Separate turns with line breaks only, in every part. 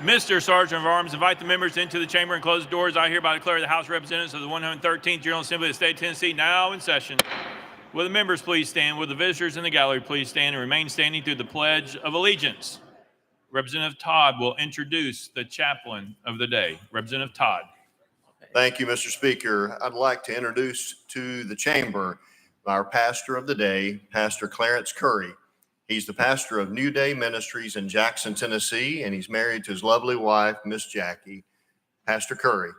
Mr. Sergeant of Arms, invite the members into the chamber and close the doors. I hereby declare the House of Representatives of the 113th General Assembly of the State of Tennessee now in session. Will the members please stand? Will the visitors in the gallery please stand and remain standing through the Pledge of Allegiance? Representative Todd will introduce the chaplain of the day. Representative Todd.
Thank you, Mr. Speaker. I'd like to introduce to the chamber our pastor of the day, Pastor Clarence Curry. He's the pastor of New Day Ministries in Jackson, Tennessee, and he's married to his lovely wife, Miss Jackie. Pastor Curry.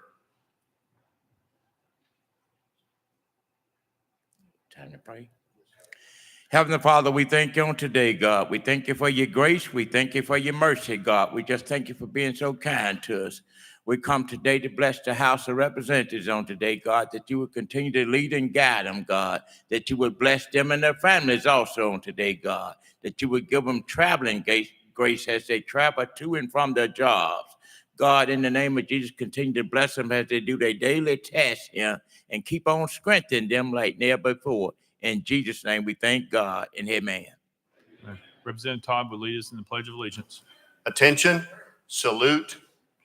Time to pray. Heavenly Father, we thank you on today, God. We thank you for your grace. We thank you for your mercy, God. We just thank you for being so kind to us. We come today to bless the House of Representatives on today, God, that you would continue to lead and guide them, God, that you would bless them and their families also on today, God, that you would give them traveling grace as they travel to and from their jobs. God, in the name of Jesus, continue to bless them as they do their daily tasks here and keep on strengthening them like never before. In Jesus' name, we thank God and amen.
Representative Todd will lead us in the Pledge of Allegiance.
Attention, salute,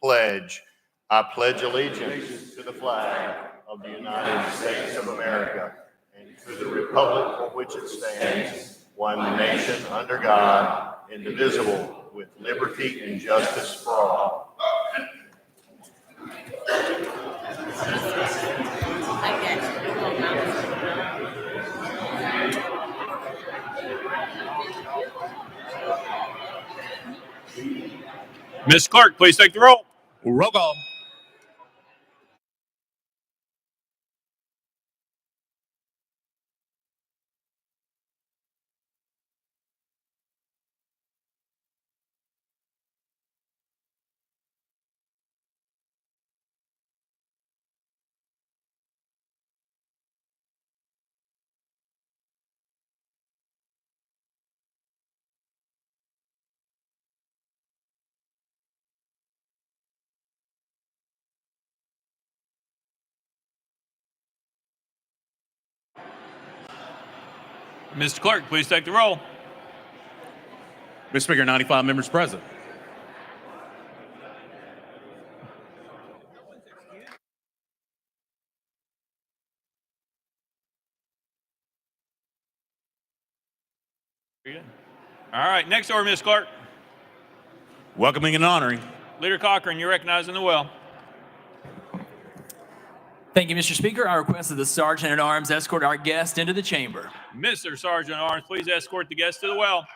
pledge. I pledge allegiance to the flag of the United States of America and to the republic for which it stands, one nation under God, indivisible, with liberty and justice for all.
Ms. Clark, please take the roll.
Roll call.
Mr. Clerk, please take the roll.
Mr. Speaker, 95 members present.
Very good. All right, next order, Ms. Clark.
Welcoming and honoring.
Leader Cochran, you're recognized in the well.
Thank you, Mr. Speaker. I request that the Sergeant at Arms escort our guest into the chamber.
Mr. Sergeant at Arms, please escort the guest to the well.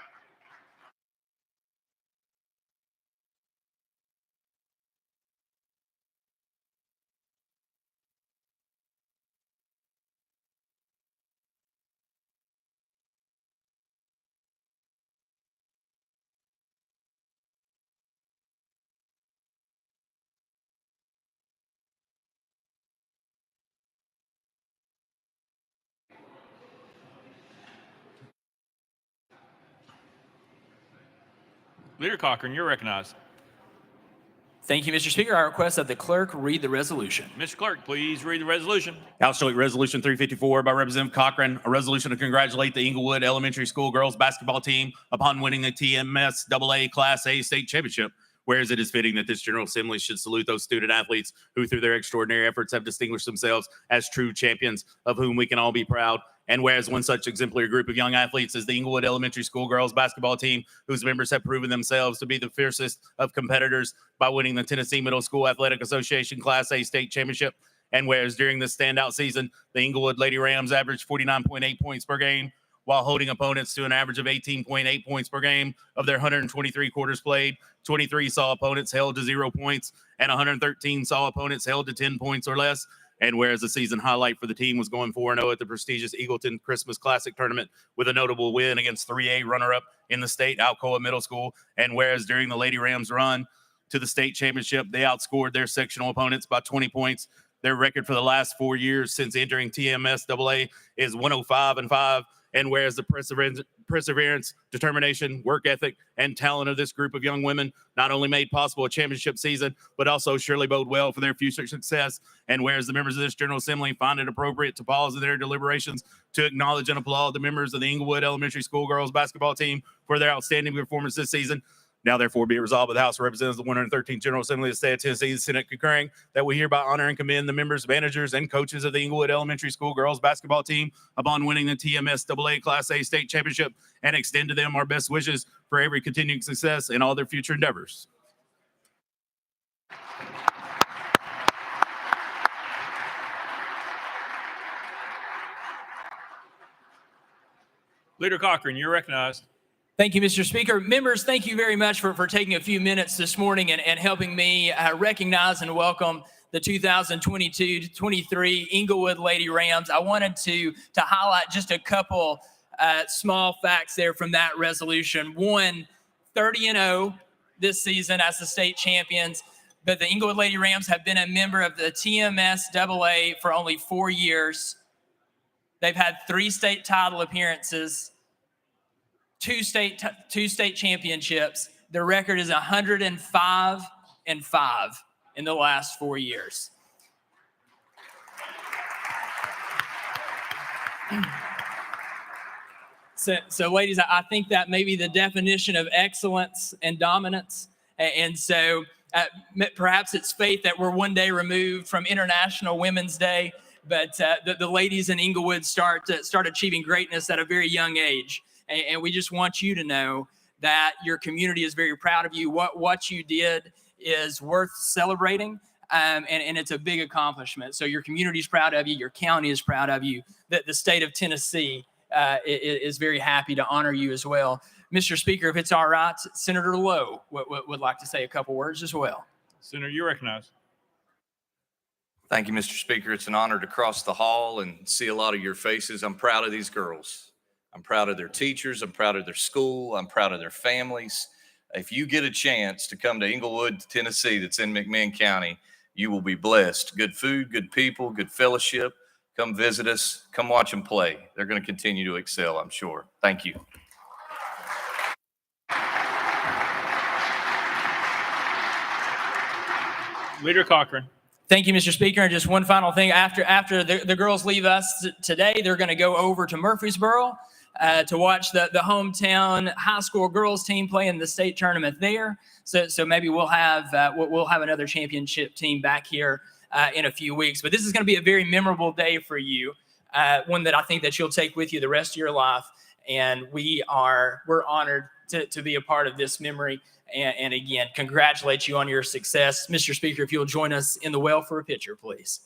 Leader Cochran, you're recognized.
Thank you, Mr. Speaker. I request that the clerk read the resolution.
Mr. Clerk, please read the resolution.
House Joint Resolution 354 by Representative Cochran, a resolution to congratulate the Inglewood Elementary School girls basketball team upon winning the TMS AA Class A state championship. Whereas it is fitting that this General Assembly should salute those student athletes who, through their extraordinary efforts, have distinguished themselves as true champions of whom we can all be proud. And whereas one such exemplary group of young athletes is the Inglewood Elementary School girls basketball team, whose members have proven themselves to be the fiercest of competitors by winning the Tennessee Middle School Athletic Association Class A state championship. And whereas during this standout season, the Inglewood Lady Rams averaged 49.8 points per game, while holding opponents to an average of 18.8 points per game. Of their 123 quarters played, 23 saw opponents held to 0 points, and 113 saw opponents held to 10 points or less. And whereas the season highlight for the team was going 4-0 at the prestigious Eagleton Christmas Classic tournament with a notable win against 3A runner-up in the state, Alcoa Middle School. And whereas during the Lady Rams run to the state championship, they outscored their sectional opponents by 20 points. Their record for the last 4 years since entering TMS AA is 105-5. And whereas the perseverance, determination, work ethic, and talent of this group of young women not only made possible a championship season, but also surely bode well for their future success. And whereas the members of this General Assembly find it appropriate to pause in their deliberations to acknowledge and applaud the members of the Inglewood Elementary School girls basketball team for their outstanding performance this season. Now, therefore, be it resolved by the House of Representatives, the 113th General Assembly of the State of Tennessee, the Senate concurring, that we hereby honor and commend the members, managers, and coaches of the Inglewood Elementary School girls basketball team upon winning the TMS AA Class A state championship, and extend to them our best wishes for every continuing success in all their future endeavors.
Leader Cochran, you're recognized.
Thank you, Mr. Speaker. Members, thank you very much for taking a few minutes this morning and helping me recognize and welcome the 2022-23 Inglewood Lady Rams. I wanted to highlight just a couple small facts there from that resolution. One, 30-0 this season as the state champions, but the Inglewood Lady Rams have been a member of the TMS AA for only 4 years. They've had 3 state title appearances, two state championships. Their record is 105-5 in the last 4 years. So ladies, I think that may be the definition of excellence and dominance. And so perhaps it's fate that we're one day removed from International Women's Day, but the ladies in Inglewood start achieving greatness at a very young age. And we just want you to know that your community is very proud of you. What you did is worth celebrating, and it's a big accomplishment. So your community is proud of you. Your county is proud of you. That the state of Tennessee is very happy to honor you as well. Mr. Speaker, if it's all right, Senator Lowe would like to say a couple words as well.
Senator, you're recognized.
Thank you, Mr. Speaker. It's an honor to cross the hall and see a lot of your faces. I'm proud of these girls. I'm proud of their teachers. I'm proud of their school. I'm proud of their families. If you get a chance to come to Inglewood, Tennessee, that's in McMinn County, you will be blessed. Good food, good people, good fellowship. Come visit us. Come watch them play. They're going to continue to excel, I'm sure. Thank you.
Leader Cochran.
Thank you, Mr. Speaker. And just one final thing. After the girls leave us today, they're going to go over to Murfreesboro to watch the hometown high school girls team play in the state tournament there. So maybe we'll have another championship team back here in a few weeks. But this is going to be a very memorable day for you, one that I think that you'll take with you the rest of your life. And we're honored to be a part of this memory. And again, congratulate you on your success. Mr. Speaker, if you'll join us in the well for a picture, please.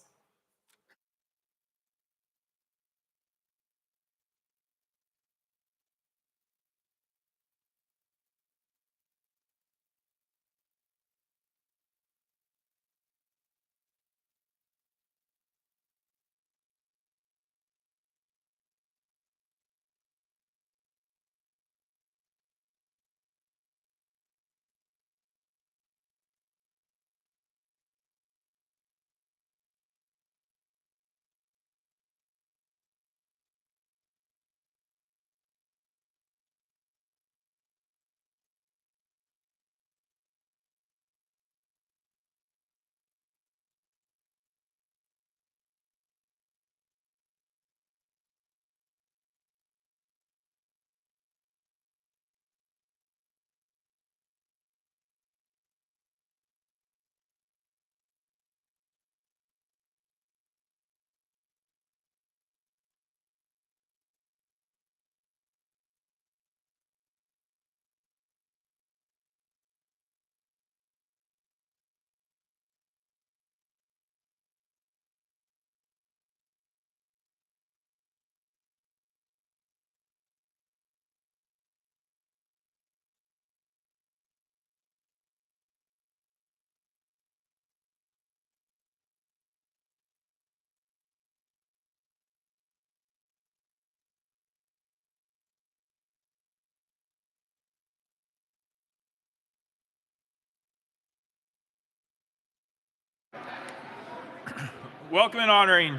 Welcome and honoring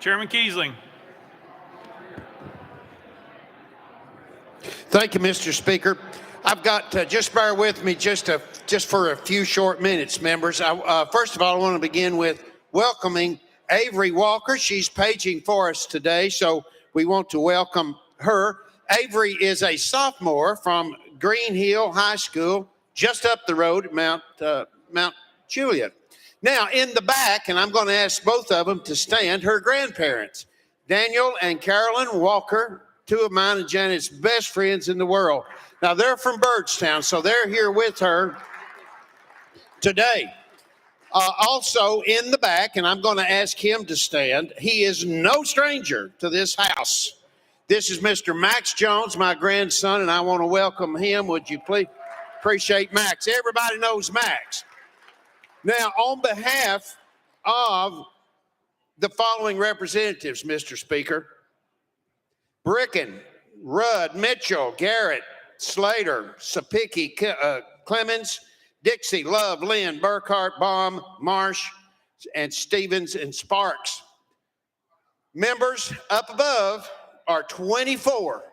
Chairman Kiesling.
Thank you, Mr. Speaker. I've got, just bear with me just for a few short minutes, members. First of all, I want to begin with welcoming Avery Walker. She's paging for us today, so we want to welcome her. Avery is a sophomore from Green Hill High School just up the road at Mount Juliet. Now, in the back, and I'm going to ask both of them to stand, her grandparents, Daniel and Carolyn Walker, two of mine and Janet's best friends in the world. Now, they're from Birdstown, so they're here with her today. Also in the back, and I'm going to ask him to stand, he is no stranger to this house. This is Mr. Max Jones, my grandson, and I want to welcome him. Would you please appreciate Max? Everybody knows Max. Now, on behalf of the following representatives, Mr. Speaker, Bricken, Rudd, Mitchell, Garrett, Slater, Sapicki, Clemens, Dixie, Love, Lynn, Burkhart, Baum, Marsh, and Stevens and Sparks. Members up above are 24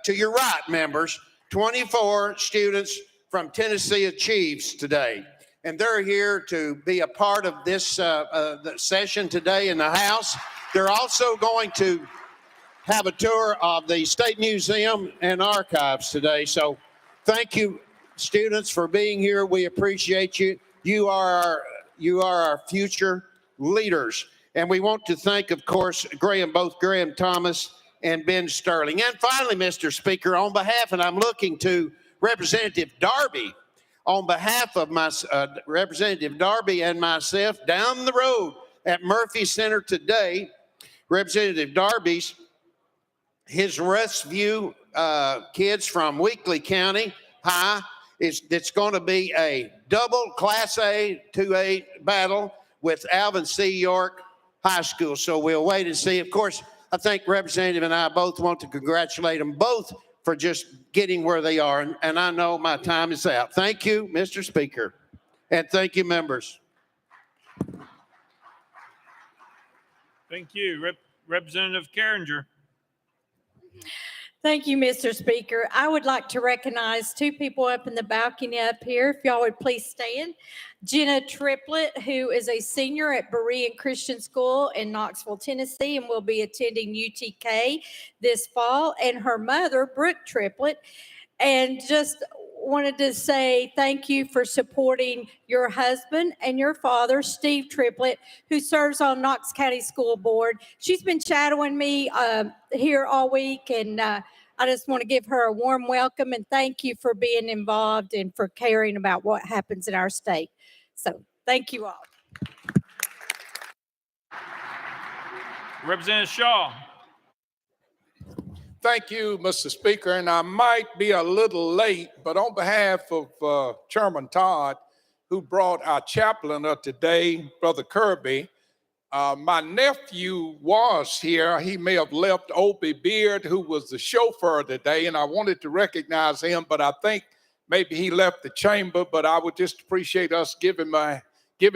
to your right, members, 24 students from Tennessee Achieves today. And they're here to be a part of this the session today in the House. They're also going to have a tour of the State Museum and Archives today. So thank you, students, for being here. We appreciate you. You are our future leaders. And we want to thank, of course, both Graham Thomas and Ben Sterling. And finally, Mr. Speaker, on behalf, and I'm looking to Representative Darby, on behalf of my Representative Darby and myself, down the road at Murphy Center today, Representative Darby's, his Rescue kids from Weakley County High, it's going to be a double Class A 2A battle with Alvin C. York High School. So we'll wait and see. Of course, I think Representative and I both want to congratulate them both for just getting where they are. And I know my time is out. Thank you, Mr. Speaker. And thank you, members.
Thank you. Representative Carringer.
Thank you, Mr. Speaker. I would like to recognize two people up in the balcony up here. If y'all would please stand. Jenna Triplett, who is a senior at Berean Christian School in Knoxville, Tennessee, and will be attending UTK this fall, and her mother, Brooke Triplett. And just wanted to say thank you for supporting your husband and your father, Steve Triplett, who serves on Knox County School Board. She's been shadowing me here all week, and I just want to give her a warm welcome and thank you for being involved and for caring about what happens in our state. So thank you all.
Representative Shaw.
Thank you, Mr. Speaker, and I might be a little late, but on behalf of Chairman Todd, who brought our chaplain up today, Brother Kirby, my nephew was here. He may have left Opie Beard, who was the chauffeur today, and I wanted to recognize him, but I think maybe he left the chamber, but I would just appreciate us giving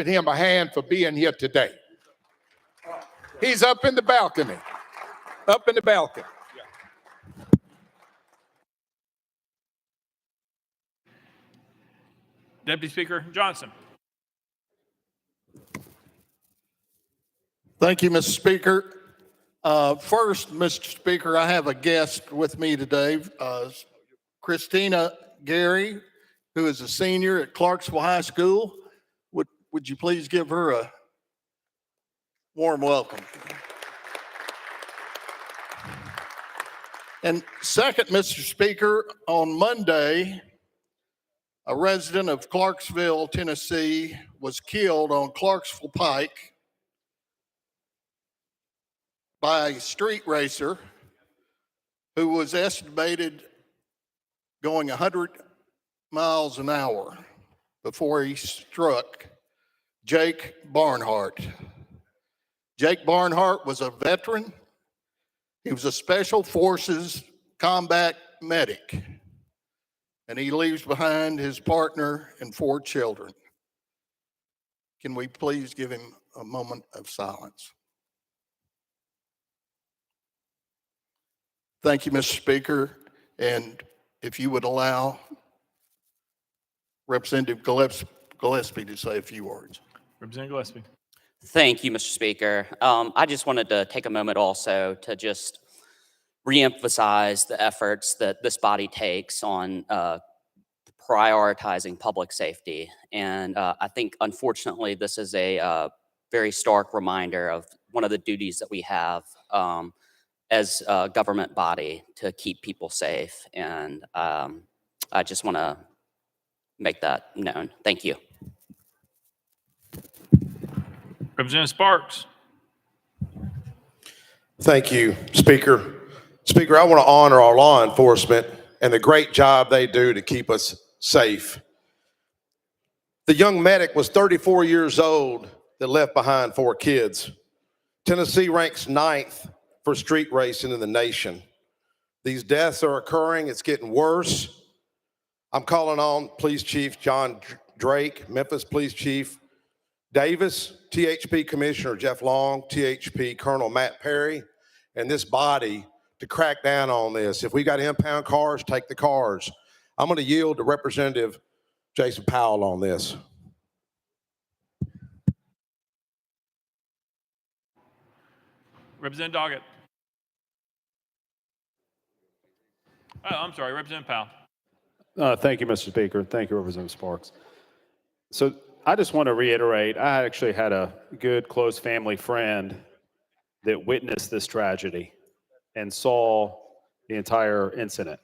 him a hand for being here today. He's up in the balcony,
Deputy Speaker Johnson.
Thank you, Mr. Speaker. First, Mr. Speaker, I have a guest with me today, Christina Gary, who is a senior at Clarksville High School. Would you please give her a warm welcome? And second, Mr. Speaker, on Monday, a resident of Clarksville, Tennessee, was killed on Clarksville Pike by a street racer who was estimated going 100 miles an hour before he struck Jake Barnhart. Jake Barnhart was a veteran. He was a Special Forces combat medic, and he leaves behind his partner and 4 children. Can we please give him a moment of silence? Thank you, Mr. Speaker, and if you would allow Representative Gillespie to say a few words.
Representative Gillespie.
Thank you, Mr. Speaker. I just wanted to take a moment also to just reemphasize the efforts that this body takes on prioritizing public safety. And I think, unfortunately, this is a very stark reminder of one of the duties that we have as a government body to keep people safe. And I just want to make that known. Thank you.
Representative Sparks.
Thank you, Speaker. Speaker, I want to honor our law enforcement and the great job they do to keep us safe. The young medic was 34 years old that left behind 4 kids. Tennessee ranks 9th for street racing in the nation. These deaths are occurring. It's getting worse. I'm calling on Police Chief John Drake, Memphis Police Chief Davis, THP Commissioner Jeff Long, THP Colonel Matt Perry, and this body to crack down on this. If we got to impound cars, take the cars. I'm going to yield to Representative Jason Powell on this.
Representative Doggett. Oh, I'm sorry, Representative Powell.
Thank you, Mr. Speaker. Thank you, Representative Sparks. So I just want to reiterate, I actually had a good, close family friend that witnessed this tragedy and saw the entire incident.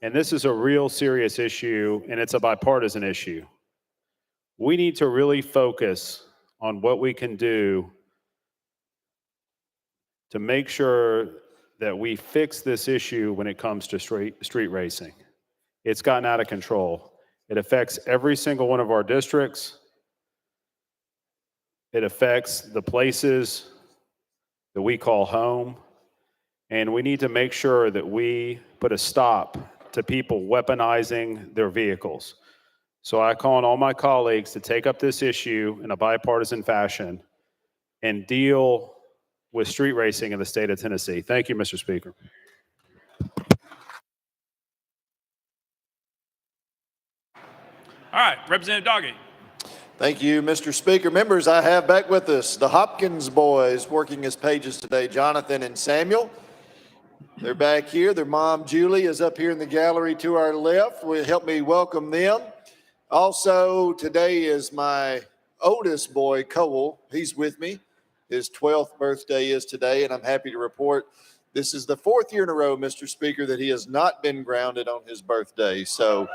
And this is a real serious issue, and it's a bipartisan issue. We need to really focus on what we can do to make sure that we fix this issue when it comes to street racing. It's gotten out of control. It affects every single one of our districts. It affects the places that we call home. And we need to make sure that we put a stop to people weaponizing their vehicles. So I call on all my colleagues to take up this issue in a bipartisan fashion and deal with street racing in the state of Tennessee. Thank you, Mr. Speaker.
All right, Representative Doggett.
Thank you, Mr. Speaker. Members, I have back with us the Hopkins boys working as pages today, Jonathan and Samuel. They're back here. Their mom, Julie, is up here in the gallery to our left. Will help me welcome them. Also, today is my oldest boy, Cole. He's with me. His 12th birthday is today, and I'm happy to report this is the 4th year in a row, Mr. Speaker, that he has not been grounded on his birthday. So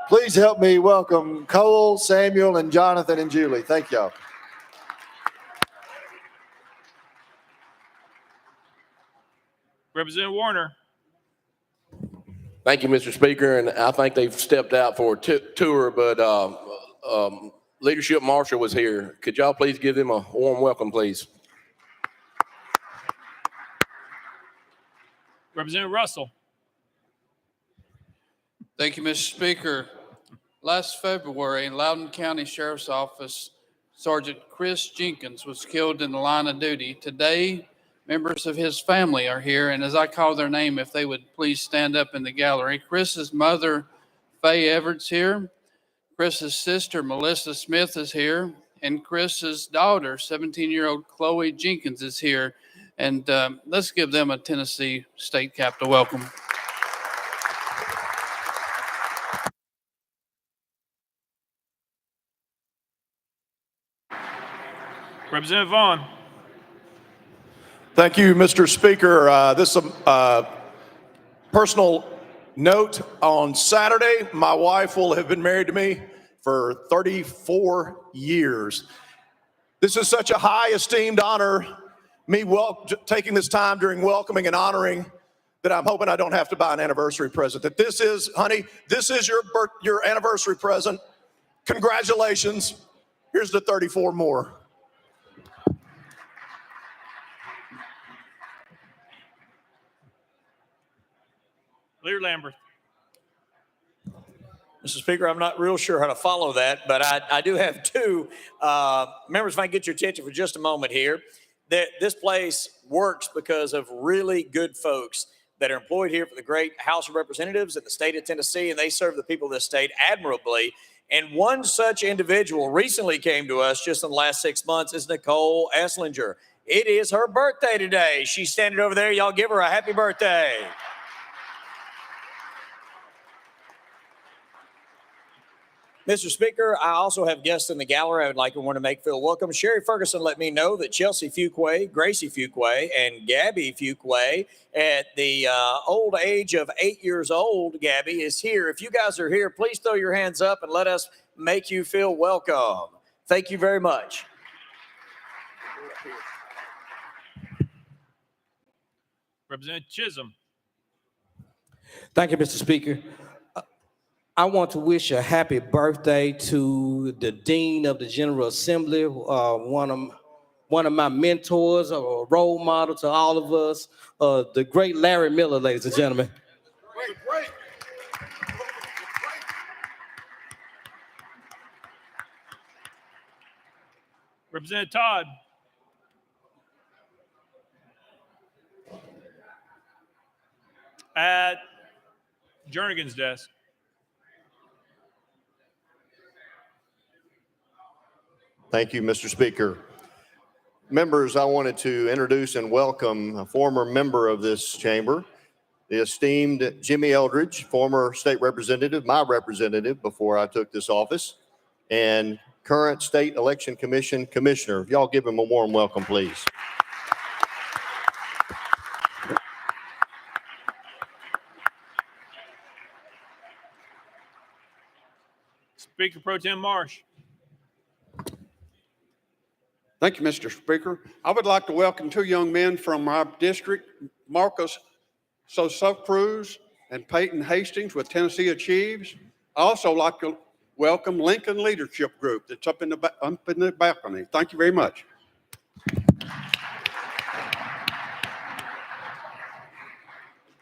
please help me welcome Cole, Samuel, and Jonathan and Julie. Thank y'all.
Representative Warner.
Thank you, Mr. Speaker, and I think they've stepped out for a tour, but Leadership Marshal was here. Could y'all please give them a warm welcome, please?
Representative Russell.
Thank you, Mr. Speaker. Last February, in Loudoun County Sheriff's Office, Sergeant Chris Jenkins was killed in the line of duty. Today, members of his family are here, and as I call their name, if they would please stand up in the gallery. Chris's mother, Faye Everett's here. Chris's sister, Melissa Smith, is here. And Chris's daughter, 17-year-old Chloe Jenkins, is here. And let's give them a Tennessee State Capitol welcome.
Representative Vaughn.
Thank you, Mr. Speaker. This is a personal note. On Saturday, my wife will have been married to me for 34 years. This is such a high esteemed honor, me taking this time during welcoming and honoring, that I'm hoping I don't have to buy an anniversary present. That this is, honey, this is your anniversary present. Congratulations. Here's the 34 more.
Leader Lambert.
Mr. Speaker, I'm not real sure how to follow that, but I do have two. Members, if I can get your attention for just a moment here. This place works because of really good folks that are employed here for the great House of Representatives in the state of Tennessee, and they serve the people of this state admirably. And one such individual recently came to us just in the last 6 months is Nicole Esslinger. It is her birthday today. She's standing over there. Y'all give her a happy birthday. Mr. Speaker, I also have guests in the gallery I would like to want to make feel welcome. Sherry Ferguson let me know that Chelsea Fuquay, Gracie Fuquay, and Gabby Fuquay, at the old age of 8 years old, Gabby, is here. If you guys are here, please throw your hands up and let us make you feel welcome. Thank you very much.
Representative Chisholm.
Thank you, Mr. Speaker. I want to wish a happy birthday to the Dean of the General Assembly, one of my mentors, a role model to all of us, the great Larry Miller, ladies and gentlemen.
Representative Todd. At Jernigan's desk.
Thank you, Mr. Speaker. Members, I wanted to introduce and welcome a former member of this chamber, the esteemed Jimmy Eldridge, former state representative, my representative before I took this office, and current State Election Commission commissioner. If y'all give him a warm welcome, please.
Speaker Pro Tem Marsh.
Thank you, Mr. Speaker. I would like to welcome two young men from my district, Marcus Sosa Cruz and Peyton Hastings with Tennessee Achieves. I also like to welcome Lincoln Leadership Group that's up in the balcony. Thank you very much.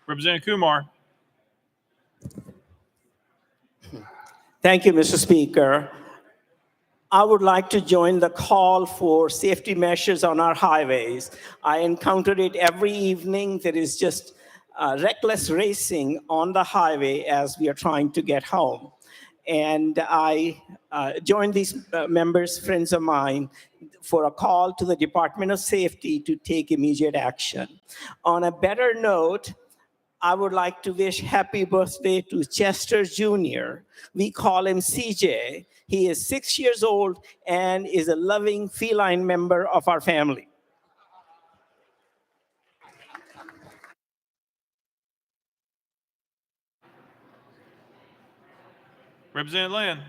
Representative Kumar.
Thank you, Mr. Speaker. I would like to join the call for safety measures on our highways. I encounter it every evening. There is just reckless racing on the highway as we are trying to get home. And I joined these members, friends of mine, for a call to the Department of Safety to take immediate action. On a better note, I would like to wish happy birthday to Chester Jr. We call him CJ. He is 6 years old and is a loving feline member of our family.
Representative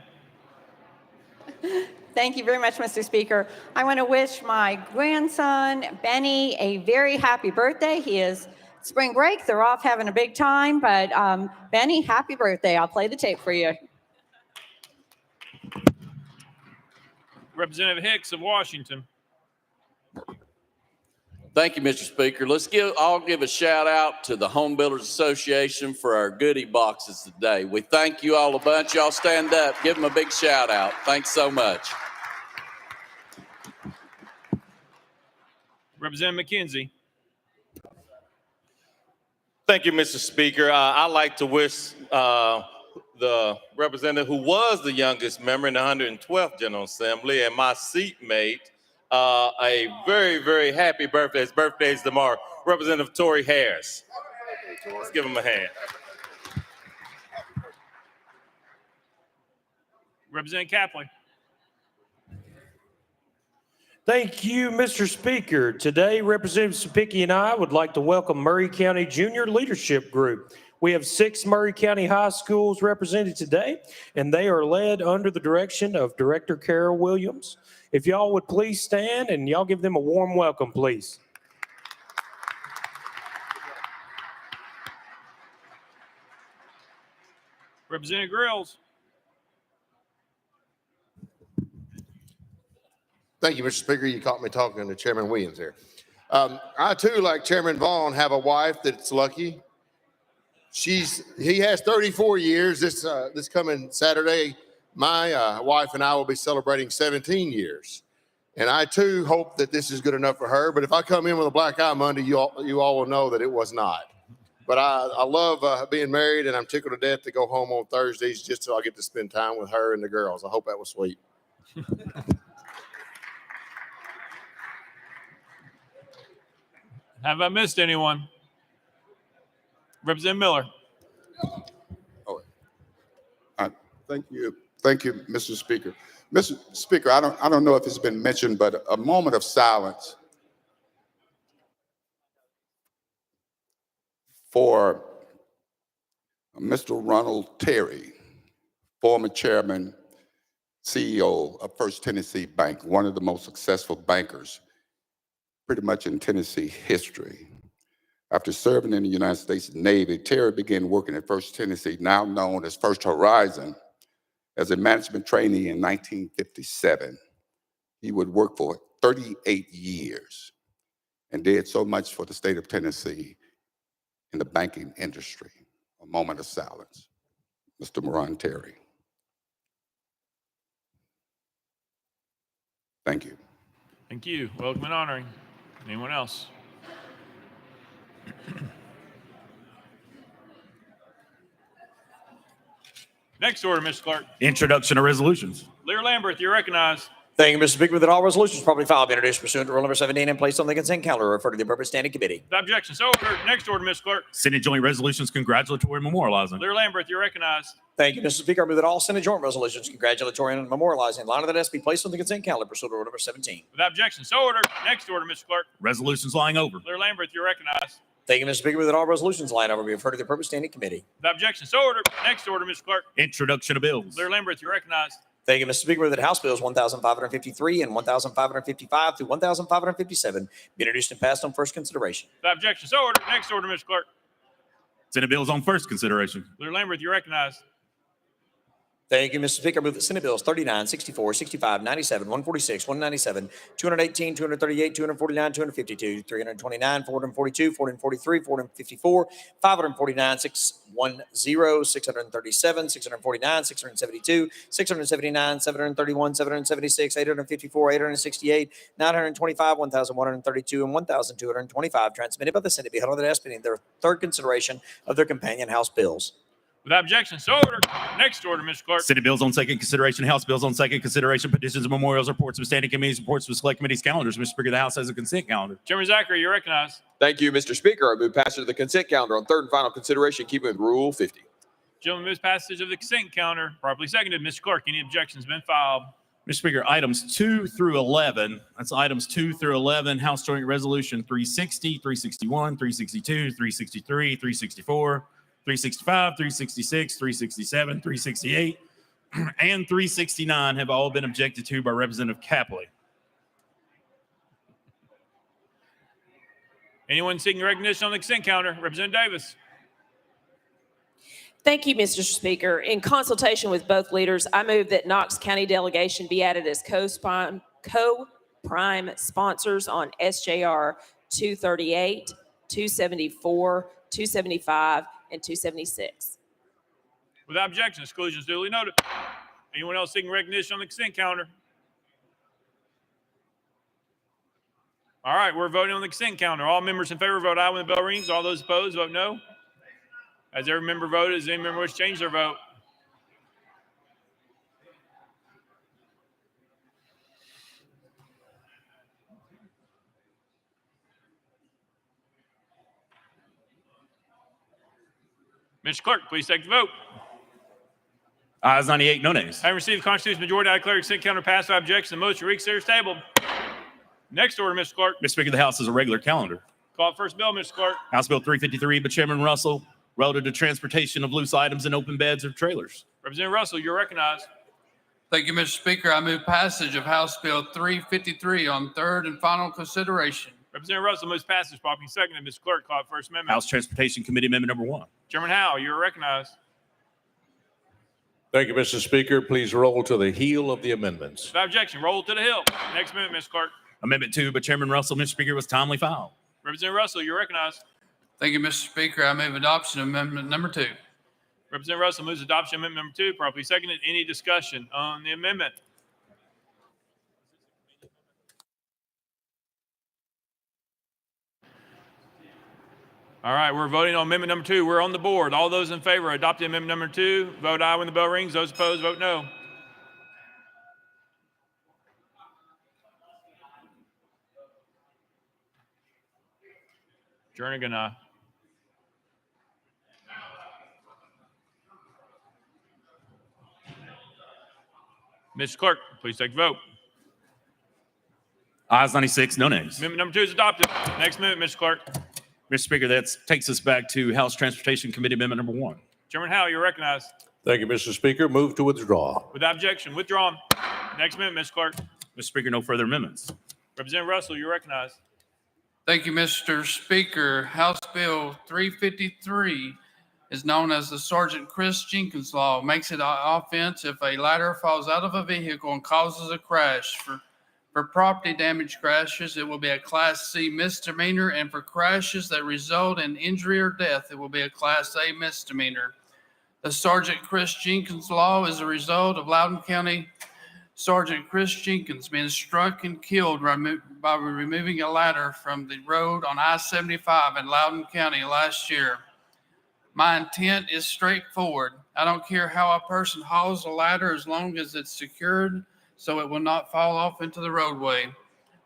Lynn.
Thank you very much, Mr. Speaker. I want to wish my grandson, Benny, a very happy birthday. He is spring break. They're off having a big time, but Benny, happy birthday. I'll play the tape for you.
Representative Hicks of Washington.
Thank you, Mr. Speaker. I'll give a shout out to the Home Builders Association for our goodie boxes today. We thank you all a bunch. Y'all stand up. Give them a big shout out. Thanks so much.
Representative McKenzie.
Thank you, Mr. Speaker. I'd like to wish the representative who was the youngest member in the 112th General Assembly and my seatmate a very, very happy birthday. His birthday is tomorrow. Representative Tory Harris. Let's give him a hand.
Representative Capley.
Thank you, Mr. Speaker. Today, Representative Sapicki and I would like to welcome Murray County Junior Leadership Group. We have 6 Murray County high schools represented today, and they are led under the direction of Director Carol Williams. If y'all would please stand and y'all give them a warm welcome, please.
Representative Grills.
Thank you, Mr. Speaker. You caught me talking to Chairman Williams there. I too, like Chairman Vaughn, have a wife that's lucky. He has 34 years. This coming Saturday, my wife and I will be celebrating 17 years. And I too hope that this is good enough for her. But if I come in with a black eye Monday, you all will know that it was not. But I love being married, and I'm tickled to death to go home on Thursdays just so I get to spend time with her and the girls. I hope that was sweet.
Have I missed anyone? Representative Miller.
Thank
Thank you, Mr. Speaker. Mr. Speaker, I don't know if it's been mentioned, but a moment of silence for Mr. Ronald Terry, former chairman, CEO of First Tennessee Bank, one of the most successful bankers pretty much in Tennessee history. After serving in the United States Navy, Terry began working at First Tennessee, now known as First Horizon, as a management trainee in 1957. He would work for 38 years and did so much for the state of Tennessee in the banking industry. A moment of silence. Mr. Moran Terry. Thank you.
Thank you. Welcome and honoring. Anyone else? Next order, Mr. Clerk.
Introduction of resolutions.
Lear Lambert, you're recognized.
Thank you, Mr. Speaker. That all resolutions properly filed be introduced pursuant to Rule number 17 and placed on the consent calendar, referred to the appropriate standing committee.
Without objection, so ordered. Next order, Mr. Clerk.
Senate joint resolutions congratulatory and memorializing.
Lear Lambert, you're recognized.
Thank you, Mr. Speaker. I move that all Senate joint resolutions congratulatory and memorializing in line of the desk be placed on the consent calendar pursuant to Rule number 17.
Without objection, so ordered. Next order, Mr. Clerk.
Resolutions lying over.
Lear Lambert, you're recognized.
Thank you, Mr. Speaker. That all resolutions line over be referred to the appropriate standing committee.
Without objection, so ordered. Next order, Mr. Clerk.
Introduction of bills.
Lear Lambert, you're recognized.
Thank you, Mr. Speaker. That House Bills 1,553 and 1,555 through 1,557 be introduced and passed on first consideration.
Without objection, so ordered. Next order, Mr. Clerk.
Senate bills on first consideration.
Lear Lambert, you're recognized.
Thank you, Mr. Speaker. I move that Senate Bills 39, 64, 65, 97, 146, 197, 218, 238, 249, 252, 329, 442, 443, 454, 549, 610, 637, 649, 672, 679, 731, 776, 854, 868, 925, 1,132, and 1,225 transmitted by the Senate be held on the desk pending their third consideration of their companion House bills.
Without objection, so ordered. Next order, Mr. Clerk.
Senate bills on second consideration, House bills on second consideration, petitions and memorials, reports of standing committees, reports of select committees, calendars. Mr. Speaker, the House has a consent calendar.
Chairman Zachary, you're recognized.
Thank you, Mr. Speaker. I move passage of the consent calendar on third and final consideration, keeping with Rule 50.
Gentlemen, moves passage of the consent calendar. Properly seconded. Mr. Clerk, any objections been filed?
Mr. Speaker, items 2 through 11, that's items 2 through 11, House Joint Resolution 360, 361, 362, 363, 364, 365, 366, 367, 368, and 369 have all been objected to by Representative Capley.
Anyone seeking recognition on the consent calendar? Representative Davis.
Thank you, Mr. Speaker. In consultation with both leaders, I move that Knox County delegation be added as co-prime sponsors on SJR 238, 274, 275, and 276.
Without objection, exclusion is duly noted. Anyone else seeking recognition on the consent calendar? All right, we're voting on the consent calendar. All members in favor vote aye when the bell rings. All those opposed vote no. Has every member voted? Does any member wish to change their vote? Mr. Clerk, please take the vote.
Ayes 98, no nays.
Having received the constitutional majority, I declare the consent calendar passed by objection. The motion to reconsider is tabled. Next order, Mr. Clerk.
Mr. Speaker, the House is a regular calendar.
Call the first bill, Mr. Clerk.
House Bill 353 by Chairman Russell, relative to transportation of loose items in open beds or trailers.
Representative Russell, you're recognized.
Thank you, Mr. Speaker. I move passage of House Bill 353 on third and final consideration.
Representative Russell moves passage. Properly seconded. Mr. Clerk, call the first amendment.
House Transportation Committee Amendment Number 1.
Chairman Howe, you're recognized.
Thank you, Mr. Speaker. Please roll to the heel of the amendments.
Without objection, roll to the hill. Next amendment, Mr. Clerk.
Amendment 2 by Chairman Russell, Mr. Speaker, was timely filed.
Representative Russell, you're recognized.
Thank you, Mr. Speaker. I move adoption of amendment number 2.
Representative Russell moves adoption of amendment number 2. Properly seconded. Any discussion on the amendment? All right, we're voting on amendment number 2. We're on the board. All those in favor of adopting amendment number 2, vote aye when the bell rings. Those opposed, vote no. Jernigan, aye. Mr. Clerk, please take the vote.
Ayes 96, no nays.
Amendment number 2 is adopted. Next amendment, Mr. Clerk.
Mr. Speaker, that takes us back to House Transportation Committee Amendment number 1.
Chairman Howe, you're recognized.
Thank you, Mr. Speaker. Move to withdraw.
Without objection, withdrawn. Next amendment, Mr. Clerk.
Mr. Speaker, no further amendments.
Representative Russell, you're recognized.
Thank you, Mr. Speaker. House Bill 353 is known as the Sergeant Chris Jenkins Law. Makes it an offense if a ladder falls out of a vehicle and causes a crash. For property damage crashes, it will be a Class C misdemeanor, and for crashes that result in injury or death, it will be a Class A misdemeanor. The Sergeant Chris Jenkins Law is a result of Loudoun County Sergeant Chris Jenkins being struck and killed by removing a ladder from the road on I-75 in Loudoun County last year. My intent is straightforward. I don't care how a person hauls a ladder as long as it's secured so it will not fall off into the roadway.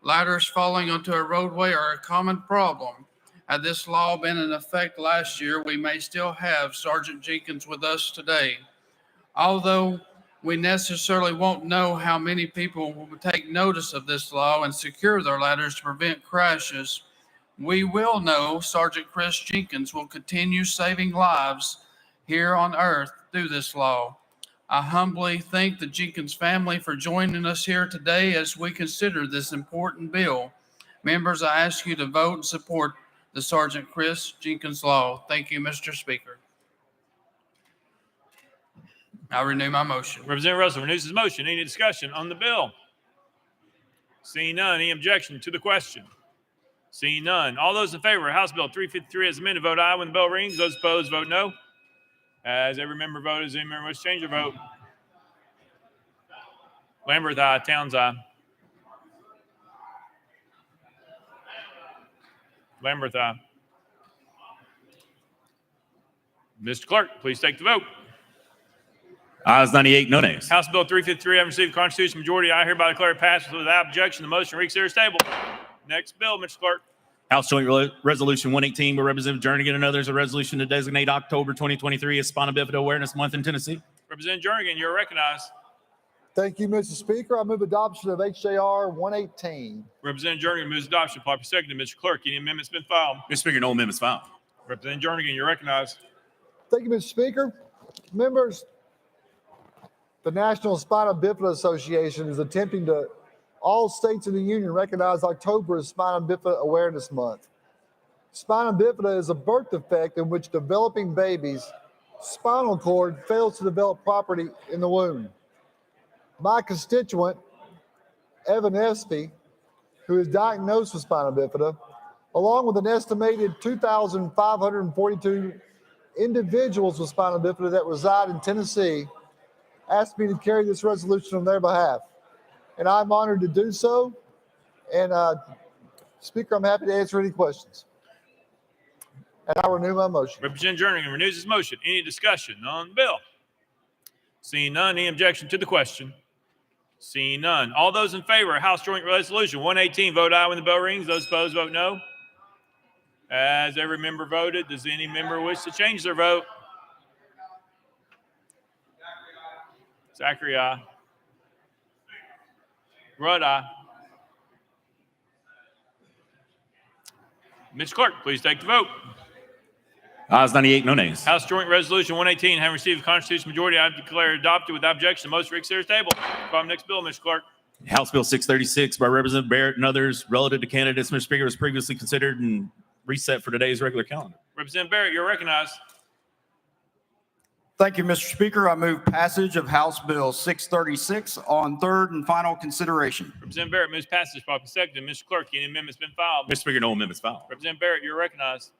Ladders falling onto a roadway are a common problem. Had this law been in effect last year, we may still have Sergeant Jenkins with us today. Although we necessarily won't know how many people will take notice of this law and secure their ladders to prevent crashes, we will know Sergeant Chris Jenkins will continue saving lives here on earth through this law. I humbly thank the Jenkins family for joining us here today as we consider this important bill. Members, I ask you to vote and support the Sergeant Chris Jenkins Law. Thank you, Mr. Speaker. I renew my motion.
Representative Russell renews his motion. Any discussion on the bill? Seeing none, any objection to the question? Seeing none. All those in favor of House Bill 353 as amended, vote aye when the bell rings. Those opposed, vote no. As every member voted, does any member wish to change their vote? Lamberth, aye. Towns, aye. Lamberth, aye. Mr. Clerk, please take the vote.
Ayes 98, no nays.
House Bill 353 having received a constitutional majority, I hereby declare it passed without objection. The motion reeks is tabled. Next bill, Mr. Clerk.
House Joint Resolution 118 by Representative Jernigan and others, a resolution to designate October 2023 as Spina Bifida Awareness Month in Tennessee.
Representative Jernigan, you're recognized.
Thank you, Mr. Speaker. I move adoption of HJR 118.
Representative Jernigan moves adoption. Properly seconded. Mr. Clerk, any amendments been filed?
Mr. Speaker, no amendments filed.
Representative Jernigan, you're recognized.
Thank you, Mr. Speaker. Members, the National Spina Bifida Association is attempting to all states in the union recognize October as Spina Bifida Awareness Month. Spina bifida is a birth defect in which developing babies' spinal cord fails to develop properly in the womb. My constituent, Evan Espy, who is diagnosed with spina bifida, along with an estimated 2,542 individuals with spina bifida that reside in Tennessee, asked me to carry this resolution on their behalf. And I'm honored to do so. And Speaker, I'm happy to answer any questions. And I renew my motion.
Representative Jernigan renews his motion. Any discussion on the bill? Seeing none, any objection to the question? Seeing none. All those in favor of House Joint Resolution 118, vote aye when the bell rings. Those opposed, vote no. As every member voted, does any member wish to change their vote? Zachary, aye. Rudd, aye. Mr. Clerk, please take the vote.
Ayes 98, no nays.
House Joint Resolution 118, having received a constitutional majority, I declare adopted without objection. The motion reeks is tabled. Call the next bill, Mr. Clerk.
House Bill 636 by Representative Barrett and others relative to candidates, Mr. Speaker, was previously considered and reset for today's regular calendar.
Representative Barrett, you're recognized.
Thank you, Mr. Speaker. I move passage of House Bill 636 on third and final consideration.
Representative Barrett moves passage. Properly seconded. Mr. Clerk, any amendments been filed?
Mr. Speaker, no amendments filed.
Representative Barrett, you're recognized.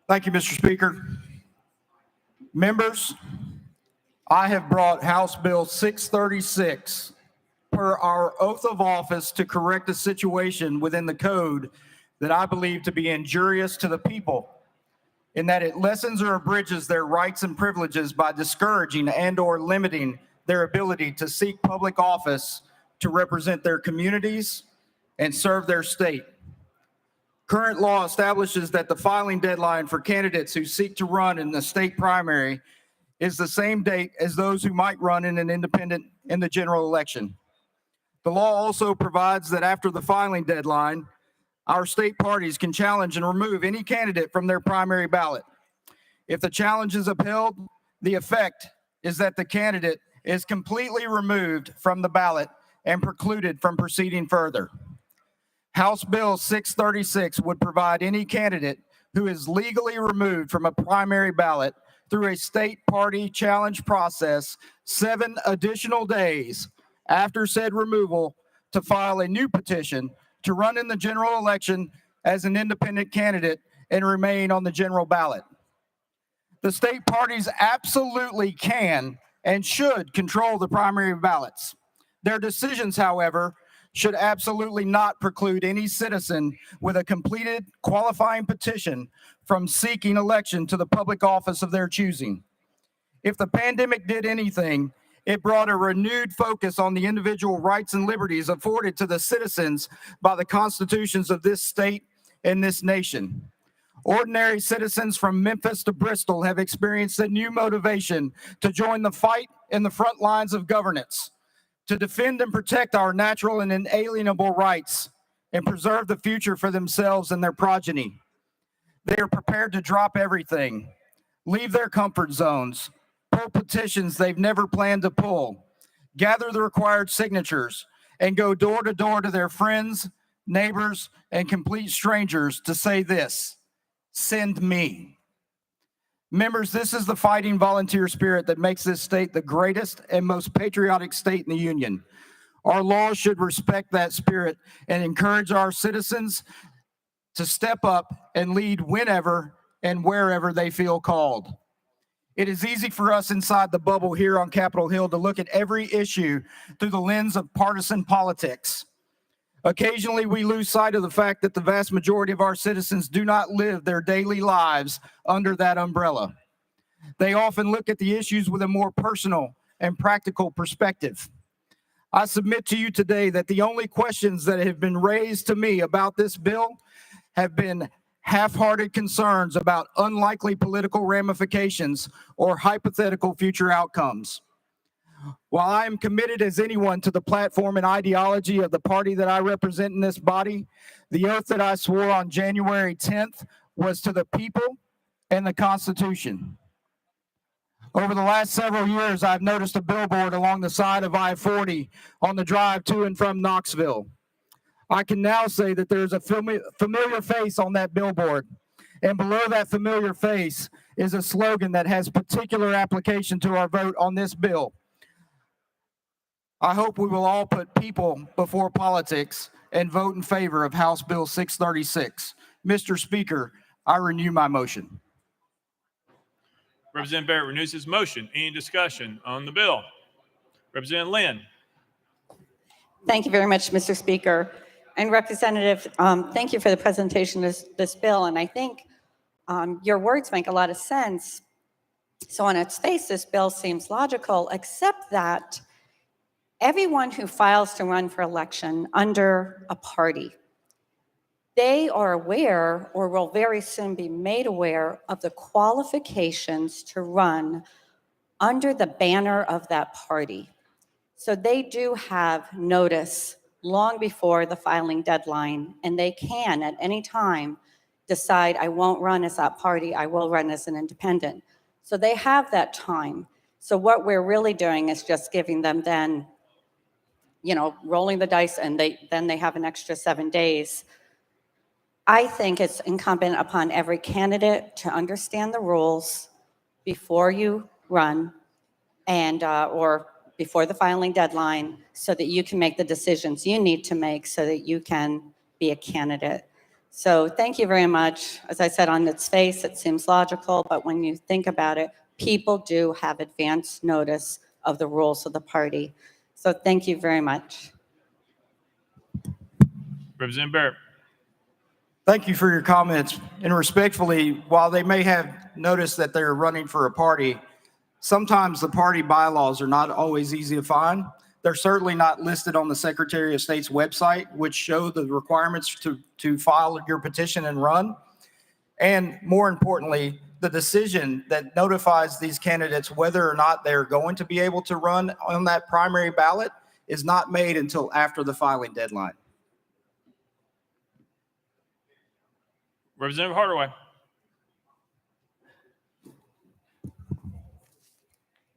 Thank you, Mr. Speaker. Members, I have brought House Bill 636 per our oath of office to correct a situation within the code that I believe to be injurious to the people, in that it lessens or abridges their rights and privileges by discouraging and/or limiting their ability to seek public office to represent their communities and serve their state. Current law establishes that the filing deadline for candidates who seek to run in the state primary is the same date as those who might run in an independent in the general election. The law also provides that after the filing deadline, our state parties can challenge and remove any candidate from their primary ballot. If the challenge is upheld, the effect is that the candidate is completely removed from the ballot and precluded from proceeding further. House Bill 636 would provide any candidate who is legally removed from a primary ballot through a state party challenge process 7 additional days after said removal to file a new petition to run in the general election as an independent candidate and remain on the general ballot. The state parties absolutely can and should control the primary ballots. Their decisions, however, should absolutely not preclude any citizen with a completed qualifying petition from seeking election to the public office of their choosing. If the pandemic did anything, it brought a renewed focus on the individual rights and liberties afforded to the citizens by the constitutions of this state and this nation. Ordinary citizens from Memphis to Bristol have experienced a new motivation to join the fight in the front lines of governance, to defend and protect our natural and inalienable rights, and preserve the future for themselves and their progeny. They are prepared to drop everything, leave their comfort zones, pull petitions they've never planned to pull, gather the required signatures, and go door to door to their friends, neighbors, and complete strangers to say this: send me. Members, this is the fighting volunteer spirit that makes this state the greatest and most patriotic state in the Union. Our laws should respect that spirit and encourage our citizens to step up and lead whenever and wherever they feel called. It is easy for us inside the bubble here on Capitol Hill to look at every issue through the lens of partisan politics. Occasionally, we lose sight of the fact that the vast majority of our citizens do not live their daily lives under that umbrella. They often look at the issues with a more personal and practical perspective. I submit to you today that the only questions that have been raised to me about this bill have been half-hearted concerns about unlikely political ramifications or hypothetical future outcomes. While I am committed as anyone to the platform and ideology of the party that I represent in this body, the oath that I swore on January 10th was to the people and the Constitution. Over the last several years, I've noticed a billboard along the side of I-40 on the drive to and from Knoxville. I can now say that there's a familiar face on that billboard, and below that familiar face is a slogan that has particular application to our vote on this bill. I hope we will all put people before politics and vote in favor of House Bill 636. Mr. Speaker, I renew my motion.
Representative Barrett renews his motion. Any discussion on the bill? Representative Lynn.
Thank you very much, Mr. Speaker. And Representative, thank you for the presentation of this bill. And I think your words make a lot of sense. So on its face, this bill seems logical, except that everyone who files to run for election under a party, they are aware or will very soon be made aware of the qualifications to run under the banner of that party. So they do have notice long before the filing deadline, and they can at any time decide, I won't run as that party, I will run as an independent. So they have that time. So what we're really doing is just giving them then, rolling the dice, and then they have an extra 7 days. I think it's incumbent upon every candidate to understand the rules before you run and or before the filing deadline, so that you can make the decisions you need to make so that you can be a candidate. So thank you very much. As I said, on its face, it seems logical, but when you think about it, people do have advance notice of the rules of the party. So thank you very much.
Representative Barrett.
Thank you for your comments. And respectfully, while they may have noticed that they're running for a party, sometimes the party bylaws are not always easy to find. They're certainly not listed on the Secretary of State's website, which show the requirements to file your petition and run. And more importantly, the decision that notifies these candidates whether or not they're going to be able to run on that primary ballot is not made until after the filing deadline.
Representative Hardaway.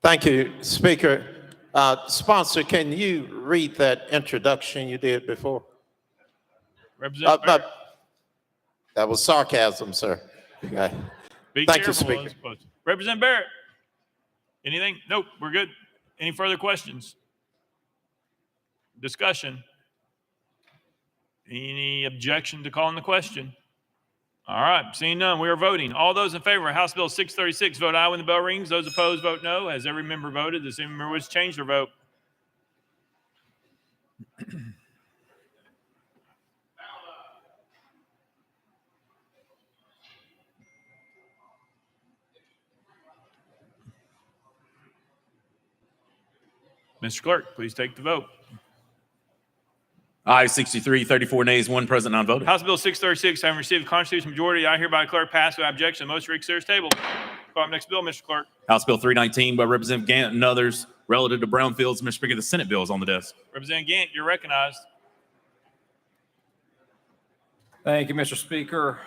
Thank you, Speaker. Sponsor, can you read that introduction you did before?
Representative Barrett.
That was sarcasm, sir. Okay.
Be
Thank you,
careful,
Speaker.
I suppose. Representative Barrett. Anything? Nope, we're good. Any further questions? Discussion? Any objection to calling the question? All right, seeing none, we are voting. All those in favor of House Bill 636, vote aye when the bell rings. Those opposed, vote no. Has every member voted? Does any member wish to change their vote? Mr. Clerk, please take the vote.
Aye, 63, 34 nays, 1 present, non-voting.
House Bill 636, having received a constitutional majority, I hereby declare passed without objection. Motion to reconsider is tabled. Call up next bill, Mr. Clerk.
House Bill 319 by Representative Gant and others relative to brownfields. Mr. Speaker, the Senate bill is on the desk.
Representative Gant, you're recognized.
Thank you, Mr. Speaker.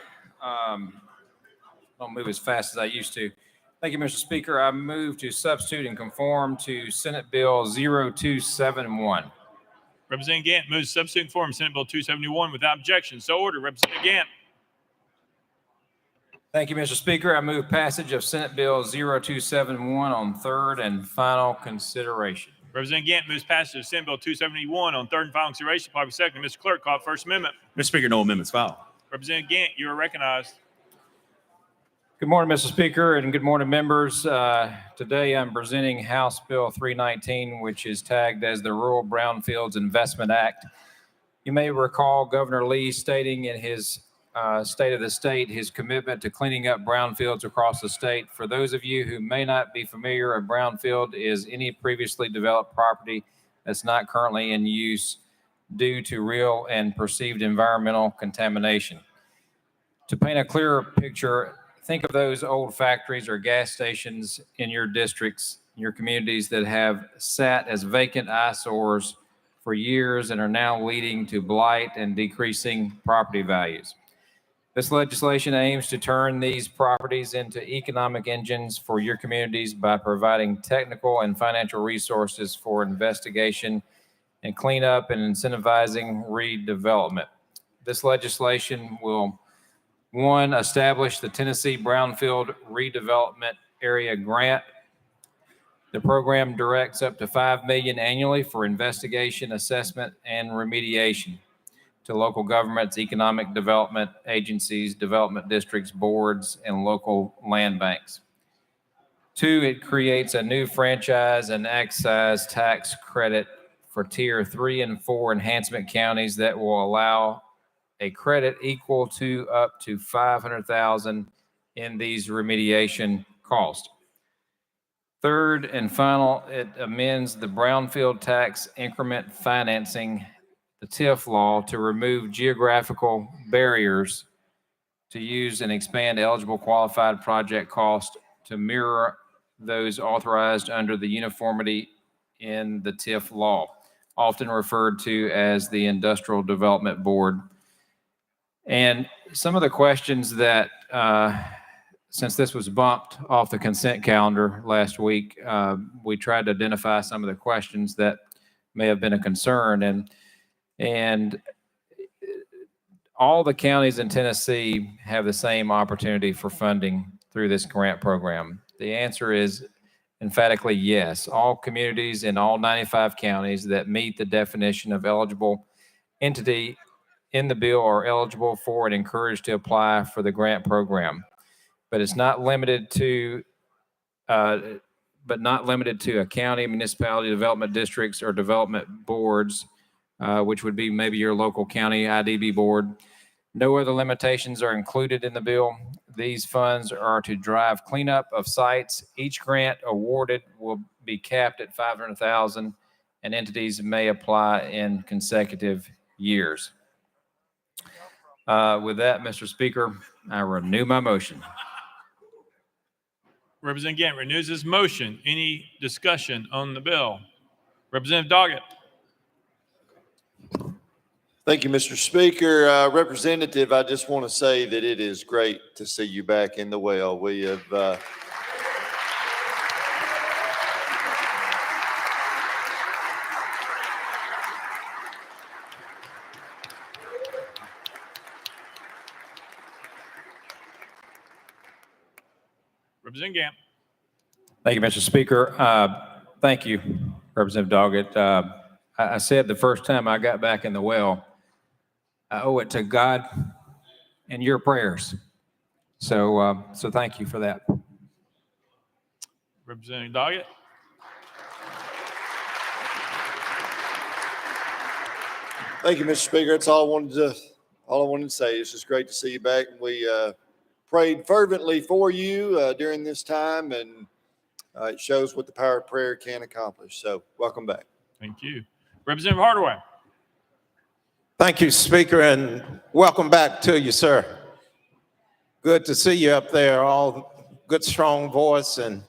Don't move as fast as I used to. Thank you, Mr. Speaker. I move to substitute and conform to Senate Bill 0271.
Representative Gant moves to substitute and conform Senate Bill 271 without objection. So ordered. Representative Gant.
Thank you, Mr. Speaker. I move passage of Senate Bill 0271 on third and final consideration.
Representative Gant moves passage of Senate Bill 271 on third and final consideration. Probably second. Mr. Clerk, call First Amendment.
Mr. Speaker, no amendments filed.
Representative Gant, you are recognized.
Good morning, Mr. Speaker, and good morning, members. Today I'm presenting House Bill 319, which is tagged as the Rural Brownfields Investment Act. You may recall Governor Lee stating in his State of the State his commitment to cleaning up brownfields across the state. For those of you who may not be familiar, a brownfield is any previously developed property that's not currently in use due to real and perceived environmental contamination. To paint a clearer picture, think of those old factories or gas stations in your districts, your communities that have sat as vacant eyesores for years and are now leading to blight and decreasing property values. This legislation aims to turn these properties into economic engines for your communities by providing technical and financial resources for investigation and cleanup and incentivizing redevelopment. This legislation will, one, establish the Tennessee Brownfield Redevelopment Area Grant. The program directs up to $5 million annually for investigation, assessment, and remediation to local governments, economic development agencies, development districts, boards, and local land banks. Two, it creates a new franchise and excise tax credit for Tier 3 and 4 enhancement counties that will allow a credit equal to up to $500,000 in these remediation costs. Third and final, it amends the Brownfield Tax Increment Financing, the TIF law, to remove geographical barriers to use and expand eligible qualified project cost to mirror those authorized under the uniformity in the TIF law, often referred to as the Industrial Development Board. And some of the questions that, since this was bumped off the consent calendar last week, we tried to identify some of the questions that may have been a concern. And all the counties in Tennessee have the same opportunity for funding through this grant program. The answer is emphatically yes. All communities in all 95 counties that meet the definition of eligible entity in the bill are eligible for and encouraged to apply for the grant program. But it's not limited to, a county, municipality, development districts, or development boards, which would be maybe your local county IDB board. No other limitations are included in the bill. These funds are to drive cleanup of sites. Each grant awarded will be capped at $500,000, and entities may apply in consecutive years. With that, Mr. Speaker, I renew my motion.
Representative Gant renews his motion. Any discussion on the bill? Representative Doggett.
Thank you, Mr. Speaker. Representative, I just want to say that it is great to see you back in the well. We have
Representative Gant.
Thank you, Mr. Speaker. Thank you, Representative Doggett. I said the first time I got back in the well, I owe it to God and your prayers. So thank you for that.
Representative Doggett.
Thank you, Mr. Speaker. That's all I wanted to say. It's just great to see you back. We prayed fervently for you during this time, and it shows what the power of prayer can accomplish. So welcome back.
Thank you. Representative Hardaway.
Thank you, Speaker, and welcome back to you, sir. Good to see you up there, all good, strong voice and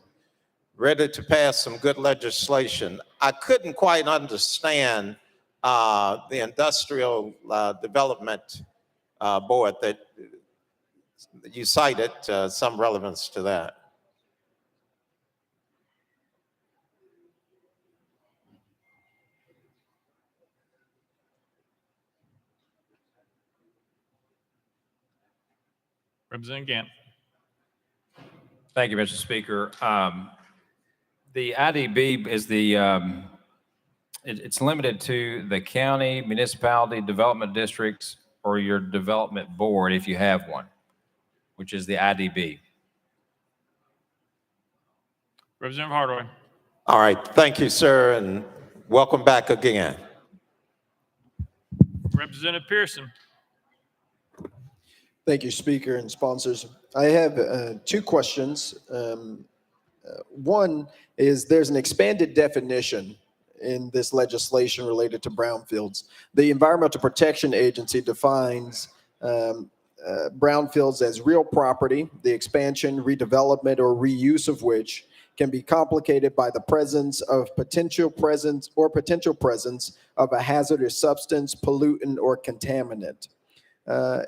ready to pass some good legislation. I couldn't quite understand the Industrial Development Board that you cited, some relevance to that.
Representative Gant.
Thank you, Mr. Speaker. The IDB is it's limited to the county, municipality, development districts, or your development board if you have one, which is the IDB.
Representative Hardaway.
All right, thank you, sir, and welcome back again.
Representative Pearson.
Thank you, Speaker and sponsors. I have two questions. One is there's an expanded definition in this legislation related to brownfields. The Environmental Protection Agency defines brownfields as real property, the expansion, redevelopment, or reuse of which can be complicated by the presence of potential presence of a hazardous substance, pollutant, or contaminant.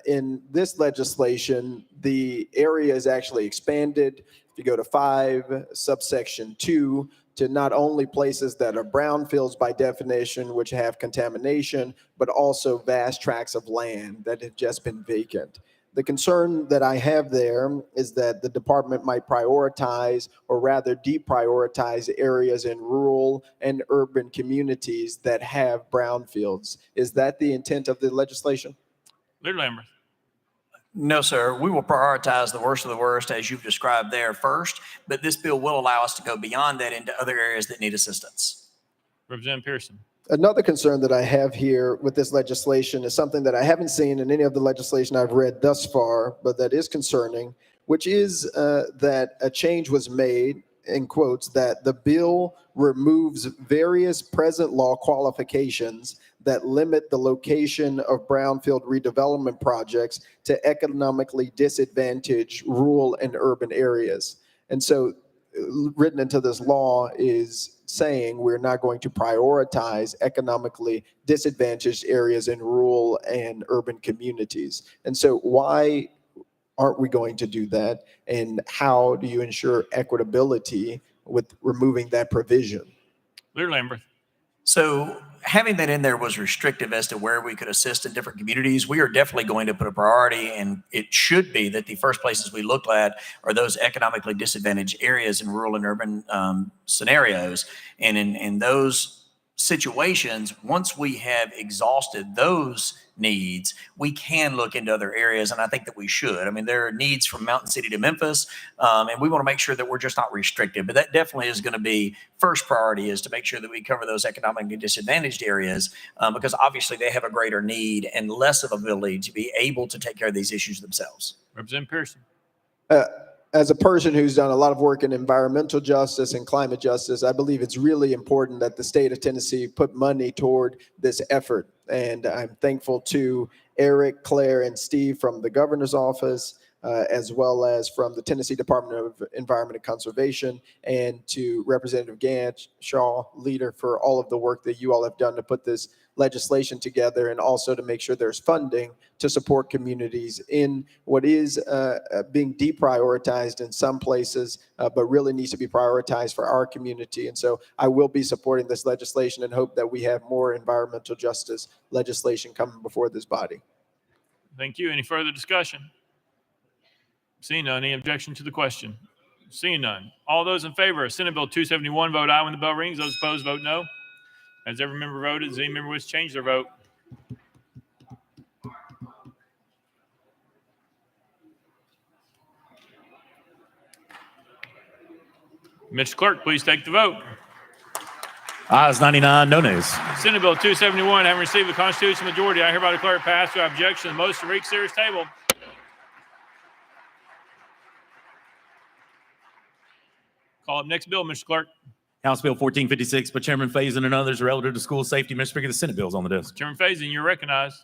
In this legislation, the area is actually expanded. If you go to 5, subsection 2, to not only places that are brownfields by definition, which have contamination, but also vast tracts of land that have just been vacant. The concern that I have there is that the department might prioritize, or rather deprioritize, areas in rural and urban communities that have brownfields. Is that the intent of the legislation?
Leader Lamberth.
No, sir. We will prioritize the worst of the worst, as you've described there first, but this bill will allow us to go beyond that into other areas that need assistance.
Representative Pearson.
Another concern that I have here with this legislation is something that I haven't seen in any of the legislation I've read thus far, but that is concerning, which is that a change was made, in quotes, that the bill removes various present law qualifications that limit the location of brownfield redevelopment projects to economically disadvantaged rural and urban areas. And so written into this law is saying we're not going to prioritize economically disadvantaged areas in rural and urban communities. And so why aren't we going to do that? And how do you ensure equitability with removing that provision?
Leader Lamberth.
So having that in there was restrictive as to where we could assist in different communities. We are definitely going to put a priority, and it should be that the first places we look at are those economically disadvantaged areas in rural and urban scenarios. And in those situations, once we have exhausted those needs, we can look into other areas, and I think that we should. I mean, there are needs from Mountain City to Memphis, and we want to make sure that we're just not restricted, but that definitely is going to be first priority, is to make sure that we cover those economically disadvantaged areas, because obviously they have a greater need and less of ability to be able to take care of these issues themselves.
Representative Pearson.
As a person who's done a lot of work in environmental justice and climate justice, I believe it's really important that the state of Tennessee put money toward this effort. And I'm thankful to Eric, Claire, and Steve from the governor's office, as well as from the Tennessee Department of Environment and Conservation, and to Representative Ganshaw, leader, for all of the work that you all have done to put this legislation together, and also to make sure there's funding to support communities in what is being deprioritized in some places, but really needs to be prioritized for our community. And so I will be supporting this legislation and hope that we have more environmental justice legislation coming before this body.
Thank you. Any further discussion? Seeing none, any objection to the question? Seeing none. All those in favor of Senate Bill 271, vote aye when the bell rings. Those opposed, vote no. Has every member voted? Does any member wish to change their vote? Mr. Clerk, please take the vote.
Ayes 99, no nays.
Senate Bill 271, having received the constitutional majority, I hereby declare it passed without objection. The motion to reconsider is tabled. Call up next bill, Mr. Clerk.
House Bill 1456 by Chairman Faison and others relative to school safety. Mr. Speaker, the Senate bill is on the desk.
Chairman Faison, you're recognized.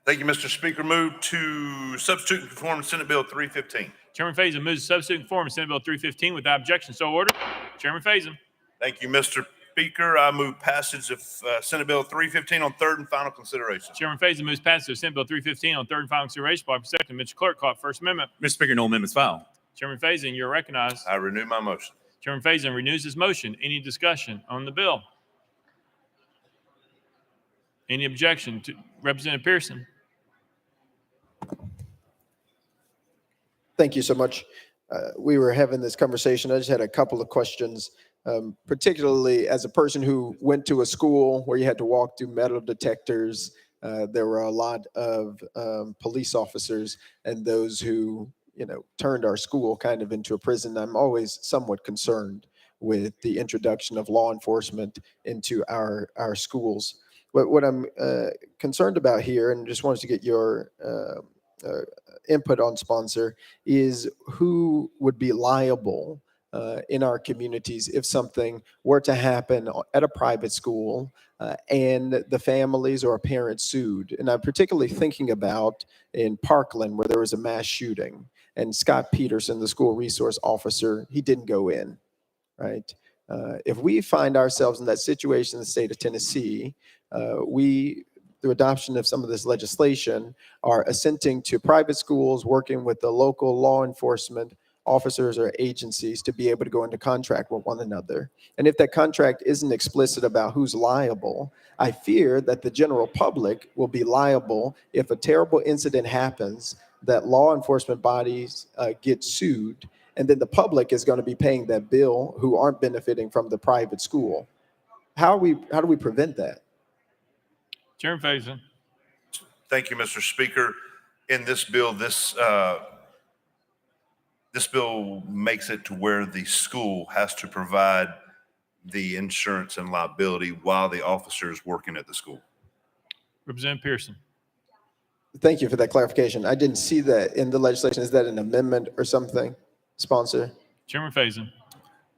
Thank you, Mr. Speaker. Move to substitute and conform to Senate Bill 315.
Chairman Faison moves to substitute and conform to Senate Bill 315 without objection. So ordered. Chairman Faison.
Thank you, Mr. Speaker. I move passage of Senate Bill 315 on third and final consideration.
Chairman Faison moves passage of Senate Bill 315 on third and final consideration. By second, Mr. Clerk, call up First Amendment.
Mr. Speaker, no amendments filed.
Chairman Faison, you're recognized.
I renew my motion.
Chairman Faison renews his motion. Any discussion on the bill? Any objection to Representative Pearson?
Thank you so much. We were having this conversation. I just had a couple of questions, particularly as a person who went to a school where you had to walk through metal detectors. There were a lot of police officers and those who, turned our school kind of into a prison. I'm always somewhat concerned with the introduction of law enforcement into our schools. What I'm concerned about here, and just wanted to get your input on, sponsor, is who would be liable in our communities if something were to happen at a private school and the families or parents sued. And I'm particularly thinking about in Parkland, where there was a mass shooting, and Scott Peterson, the school resource officer, he didn't go in, right? If we find ourselves in that situation in the state of Tennessee, we, through adoption of some of this legislation, are assenting to private schools working with the local law enforcement officers or agencies to be able to go into contract with one another. And if that contract isn't explicit about who's liable, I fear that the general public will be liable if a terrible incident happens, that law enforcement bodies get sued, and then the public is going to be paying that bill who aren't benefiting from the private school. How do we prevent that?
Chairman Faison.
Thank you, Mr. Speaker. In this bill, this bill makes it to where the school has to provide the insurance and liability while the officer is working at the school.
Representative Pearson.
Thank you for that clarification. I didn't see that in the legislation. Is that an amendment or something, sponsor?
Chairman Faison.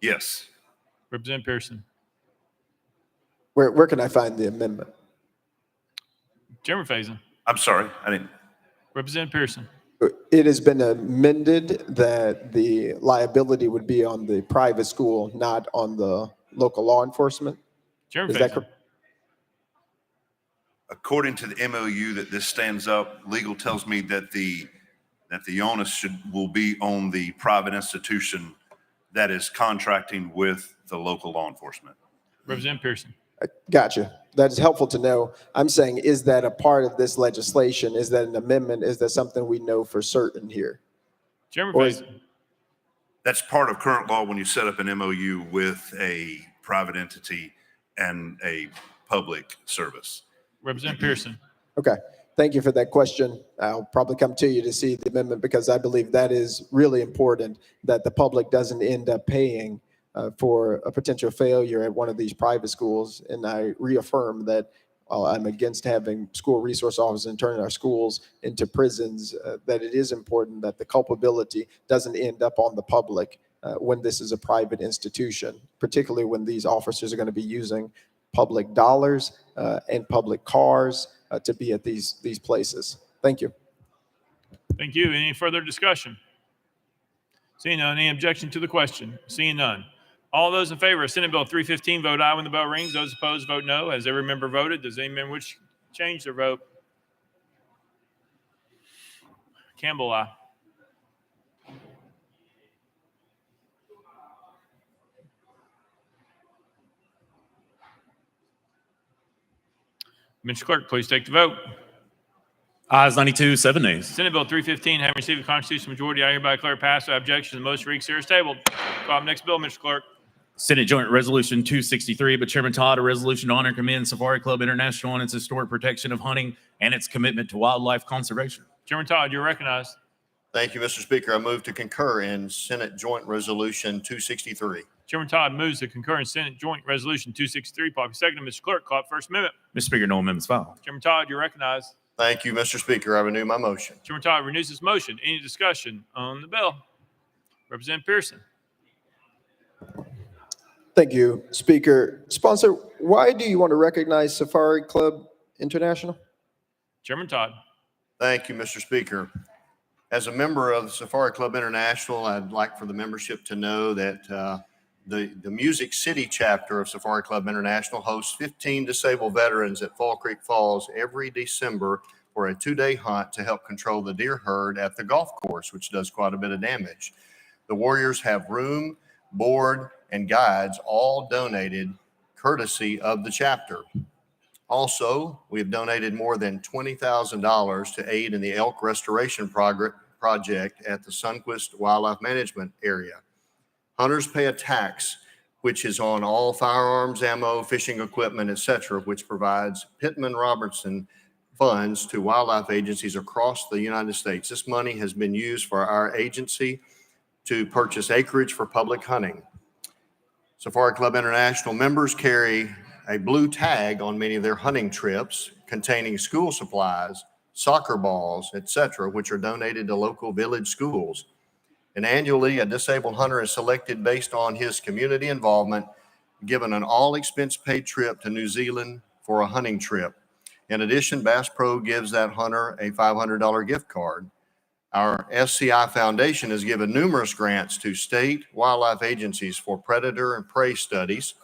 Yes.
Representative Pearson.
Where can I find the amendment?
Chairman Faison.
I'm sorry, I didn't.
Representative Pearson.
It has been amended that the liability would be on the private school, not on the local law enforcement.
Chairman
Is that
Faison.
correct?
According to the MOU that this stands up, legal tells me that the onus will be on the private institution that is contracting with the local law enforcement.
Representative Pearson.
Gotcha. That is helpful to know. I'm saying, is that a part of this legislation? Is that an amendment? Is that something we know for certain here?
Chairman
Or is-
Faison.
That's part of current law when you set up an MOU with a private entity and a public service.
Representative Pearson.
Okay. Thank you for that question. I'll probably come to you to see the amendment because I believe that is really important, that the public doesn't end up paying for a potential failure at one of these private schools. And I reaffirm that I'm against having school resource officers and turning our schools into prisons, that it is important that the culpability doesn't end up on the public when this is a private institution, particularly when these officers are going to be using public dollars and public cars to be at these places. Thank you.
Thank you. Any further discussion? Seeing none, any objection to the question? Seeing none. All those in favor of Senate Bill 315, vote aye when the bell rings. Those opposed, vote no. Has every member voted? Does any member wish to change their vote? Campbell, aye. Mr. Clerk, please take the vote.
Ayes 92, 7 nays.
Senate Bill 315, having received a constitutional majority, I hereby declare passed. Without objection, the motion to reconsider is tabled. Call the next bill, Mr. Clerk.
Senate Joint Resolution 263, but Chairman Todd, a resolution to honor and commend Safari Club International on its historic protection of hunting and its commitment to wildlife conservation.
Chairman Todd, you're recognized.
Thank you, Mr. Speaker. I move to concur in Senate Joint Resolution 263.
Chairman Todd moves to concur in Senate Joint Resolution 263. Properly seconded. Mr. Clerk, call it first amendment.
Mr. Speaker, no amendments filed.
Chairman Todd, you're recognized.
Thank you, Mr. Speaker. I renew my motion.
Chairman Todd renews his motion. Any discussion on the bill? Representative Pearson.
Thank you, Speaker. Sponsor, why do you want to recognize Safari Club International?
Chairman Todd.
Thank you, Mr. Speaker. As a member of the Safari Club International, I'd like for the membership to know that the Music City chapter of Safari Club International hosts 15 disabled veterans at Fall Creek Falls every December for a 2-day hunt to help control the deer herd at the golf course, which does quite a bit of damage. The warriors have room, board, and guides, all donated courtesy of the chapter. Also, we have donated more than $20,000 to aid in the elk restoration project at the Sunquist Wildlife Management Area. Hunters pay a tax, which is on all firearms, ammo, fishing equipment, etc., which provides Pittman-Robertson funds to wildlife agencies across the United States. This money has been used for our agency to purchase acreage for public hunting. Safari Club International members carry a blue tag on many of their hunting trips containing school supplies, soccer balls, etc., which are donated to local village schools. And annually, a disabled hunter is selected based on his community involvement, given an all-expense-paid trip to New Zealand for a hunting trip. In addition, Bass Pro gives that hunter a $500 gift card. Our SCI Foundation has given numerous grants to state wildlife agencies for predator and prey studies.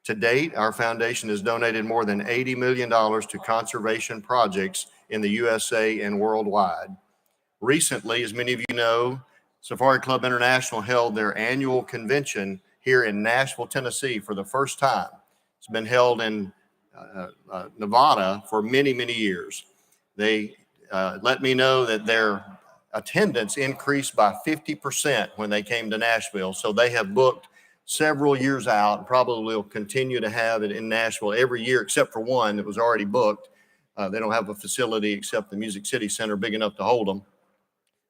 To date, our foundation has donated more than $80 million to conservation projects in the USA and worldwide. Recently, as many of you know, Safari Club International held their annual convention here in Nashville, Tennessee for the first time. It's been held in Nevada for many, many years. They let me know that their attendance increased by 50% when they came to Nashville. So they have booked several years out and probably will continue to have it in Nashville every year, except for one that was already booked. They don't have a facility except the Music City Center big enough to hold them.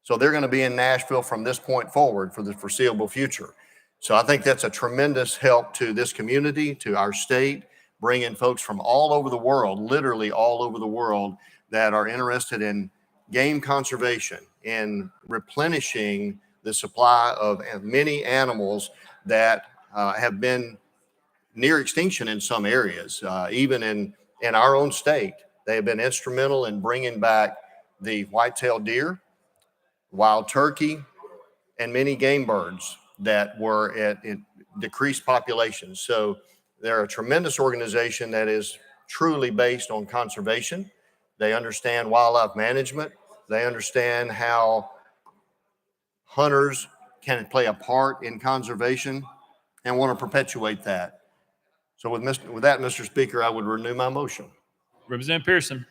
So they're going to be in Nashville from this point forward for the foreseeable future. So I think that's a tremendous help to this community, to our state, bringing folks from all over the world, literally all over the world, that are interested in game conservation, in replenishing the supply of many animals that have been near extinction in some areas, even in our own state. They have been instrumental in bringing back the white-tailed deer, wild turkey, and many game birds that were at decreased populations. So they're a tremendous organization that is truly based on conservation. They understand wildlife management. They understand how hunters can play a part in conservation and want to perpetuate that. So with that, Mr. Speaker, I would renew my motion.
Representative Pearson.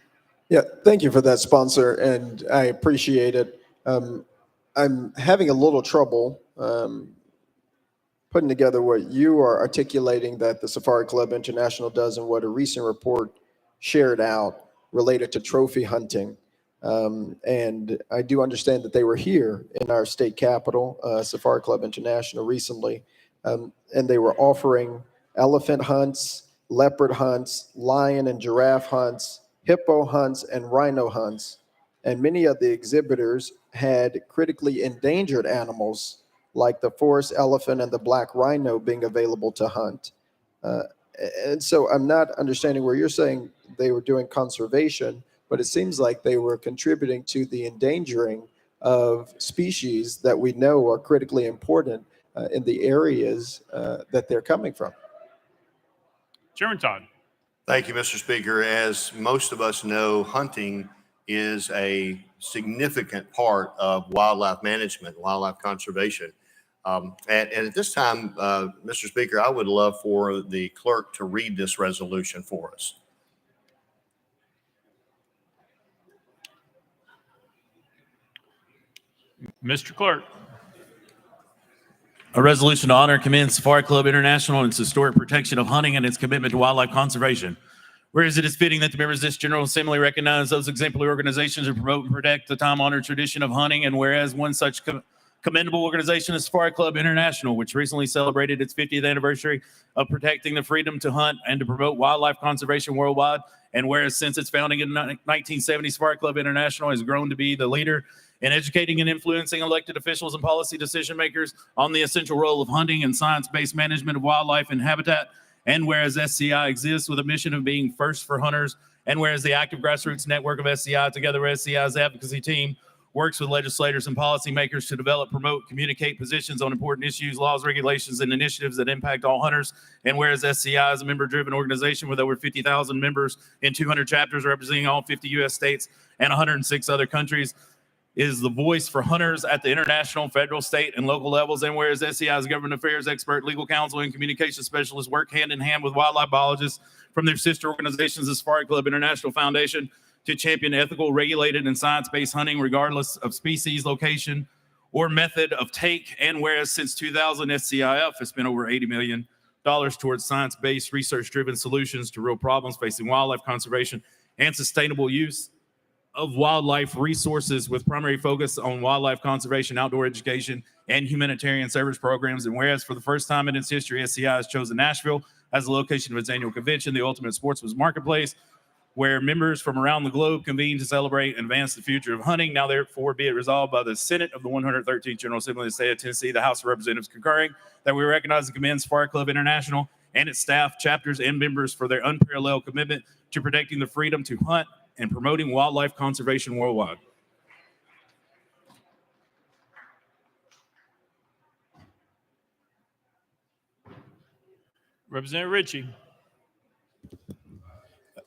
Yeah, thank you for that, sponsor, and I appreciate it. I'm having a little trouble putting together what you are articulating that the Safari Club International does and what a recent report shared out related to trophy hunting. And I do understand that they were here in our state capital, Safari Club International, recently, and they were offering elephant hunts, leopard hunts, lion and giraffe hunts, hippo hunts, and rhino hunts. And many of the exhibitors had critically endangered animals like the forest elephant and the black rhino being available to hunt. And so I'm not understanding where you're saying they were doing conservation, but but it seems like they were contributing to the endangering of species that we know are critically important in the areas that they're coming from.
Chairman Todd.
Thank you, Mr. Speaker. As most of us know, hunting is a significant part of wildlife management, wildlife conservation. And at this time, Mr. Speaker, I would love for the clerk to read this resolution for us.
Mr. Clerk.
A resolution to honor and commend Safari Club International and its historic protection of hunting and its commitment to wildlife conservation. Whereas it is fitting that the members of this General Assembly recognize those exemplary organizations who promote and protect the time-honored tradition of hunting, and whereas one such commendable organization is Safari Club International, which recently celebrated its 50th anniversary of protecting the freedom to hunt and to promote wildlife conservation worldwide, and whereas since its founding in 1970, Safari Club International has grown to be the leader in educating and influencing elected officials and policy decision makers on the essential role of hunting and science-based management of wildlife and habitat. And whereas SCI exists with a mission of being first for hunters, and whereas the active grassroots network of SCI, together with SCI's advocacy team, works with legislators and policymakers to develop, promote, communicate positions on important issues, laws, regulations, and initiatives that impact all hunters. And whereas SCI is a member-driven organization with over 50,000 members in 200 chapters representing all 50 U.S. states and 106 other countries, is the voice for hunters at the international, federal, state, and local levels. And whereas SCI's government affairs expert, legal counsel, and communication specialists work hand in hand with wildlife biologists from their sister organizations, the Safari Club International Foundation, to champion ethical, regulated, and science-based hunting regardless of species, location, or method of take. And whereas since 2000, SCIF has spent over $80 million towards science-based, research-driven solutions to real problems facing wildlife conservation and sustainable use of wildlife resources, with primary focus on wildlife conservation, outdoor education, and humanitarian service programs. And whereas for the first time in its history, SCI has chosen Nashville as the location of its annual convention, the Ultimate Sportsman's Marketplace, where members from around the globe convene to celebrate and advance the future of hunting. Now therefore be it resolved by the Senate of the 113th General Assembly of the State of Tennessee, the House of Representatives concurring, that we recognize and commend Safari Club International and its staff, chapters, and members for their unparalleled commitment to protecting the freedom to hunt and promoting wildlife conservation worldwide.
Representative Ritchie.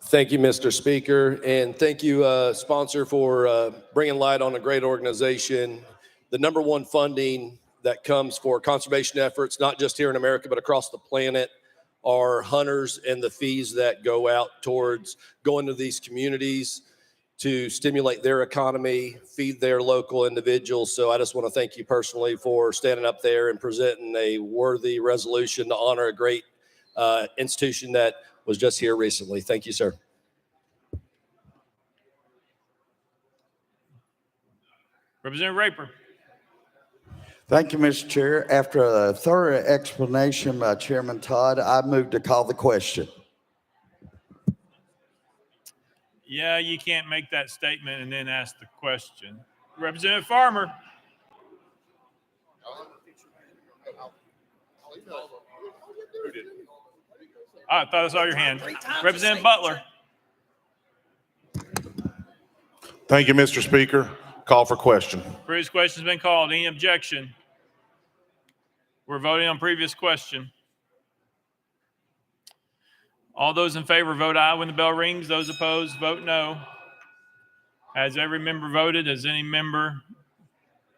Thank you, Mr. Speaker, and thank you, sponsor, for bringing light on a great organization. The number one funding that comes for conservation efforts, not just here in America, but across the planet, are hunters and the fees that go out towards going to these communities to stimulate their economy, feed their local individuals. So I just want to thank you personally for standing up there and presenting a worthy resolution to honor a great institution that was just here recently. Thank you, sir.
Representative Raper.
Thank you, Mr. Chair. After a thorough explanation by Chairman Todd, I move to call the question.
Yeah, you can't make that statement and then ask the question. Representative Farmer. I thought I saw your hand. Representative Butler.
Thank you, Mr. Speaker. Call for question.
Previous question's been called. Any objection? We're voting on previous question. All those in favor vote aye when the bell rings. Those opposed vote no. Has every member voted? Does any member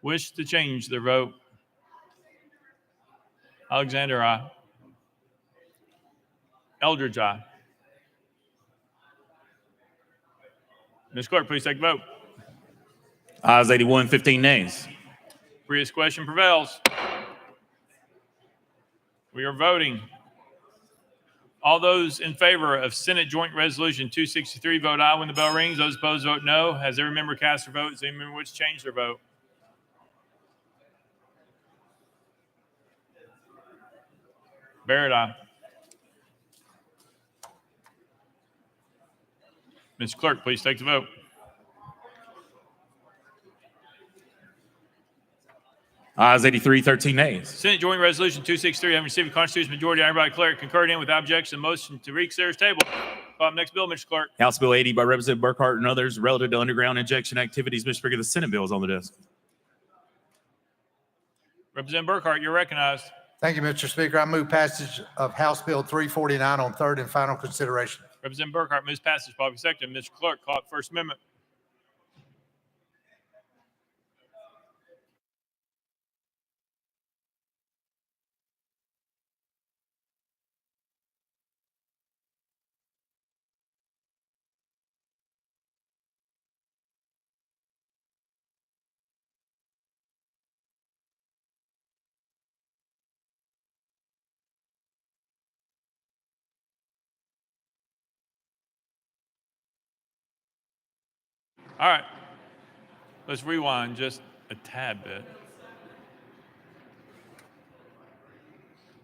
wish to change their vote? Alexander, aye. Eldridge, aye. Ms. Clerk, please take the vote.
Ayes 81, 15 nays.
Previous question prevails. We are voting. All those in favor of Senate Joint Resolution 263 vote aye when the bell rings. Those opposed vote no. Has every member cast their vote? Does any member wish to change their vote? Barrett, aye. Ms. Clerk, please take the vote.
Ayes 83, 13 nays.
Senate Joint Resolution 263, having received a constitutional majority, I hereby declare it concurred in without objection. Motion to reconsider is tabled. Call up next bill, Mr. Clerk.
House Bill 80 by Representative Burkhart and others relative to underground injection activities. Mr. Speaker, the Senate bill is on the desk.
Representative Burkhart, you're recognized.
Thank you, Mr. Speaker. I move passage of House Bill 349 on third and final consideration.
Representative Burkhart moves passage. Probably second. Mr. Clerk, call up First Amendment. All right, let's rewind just a tad bit.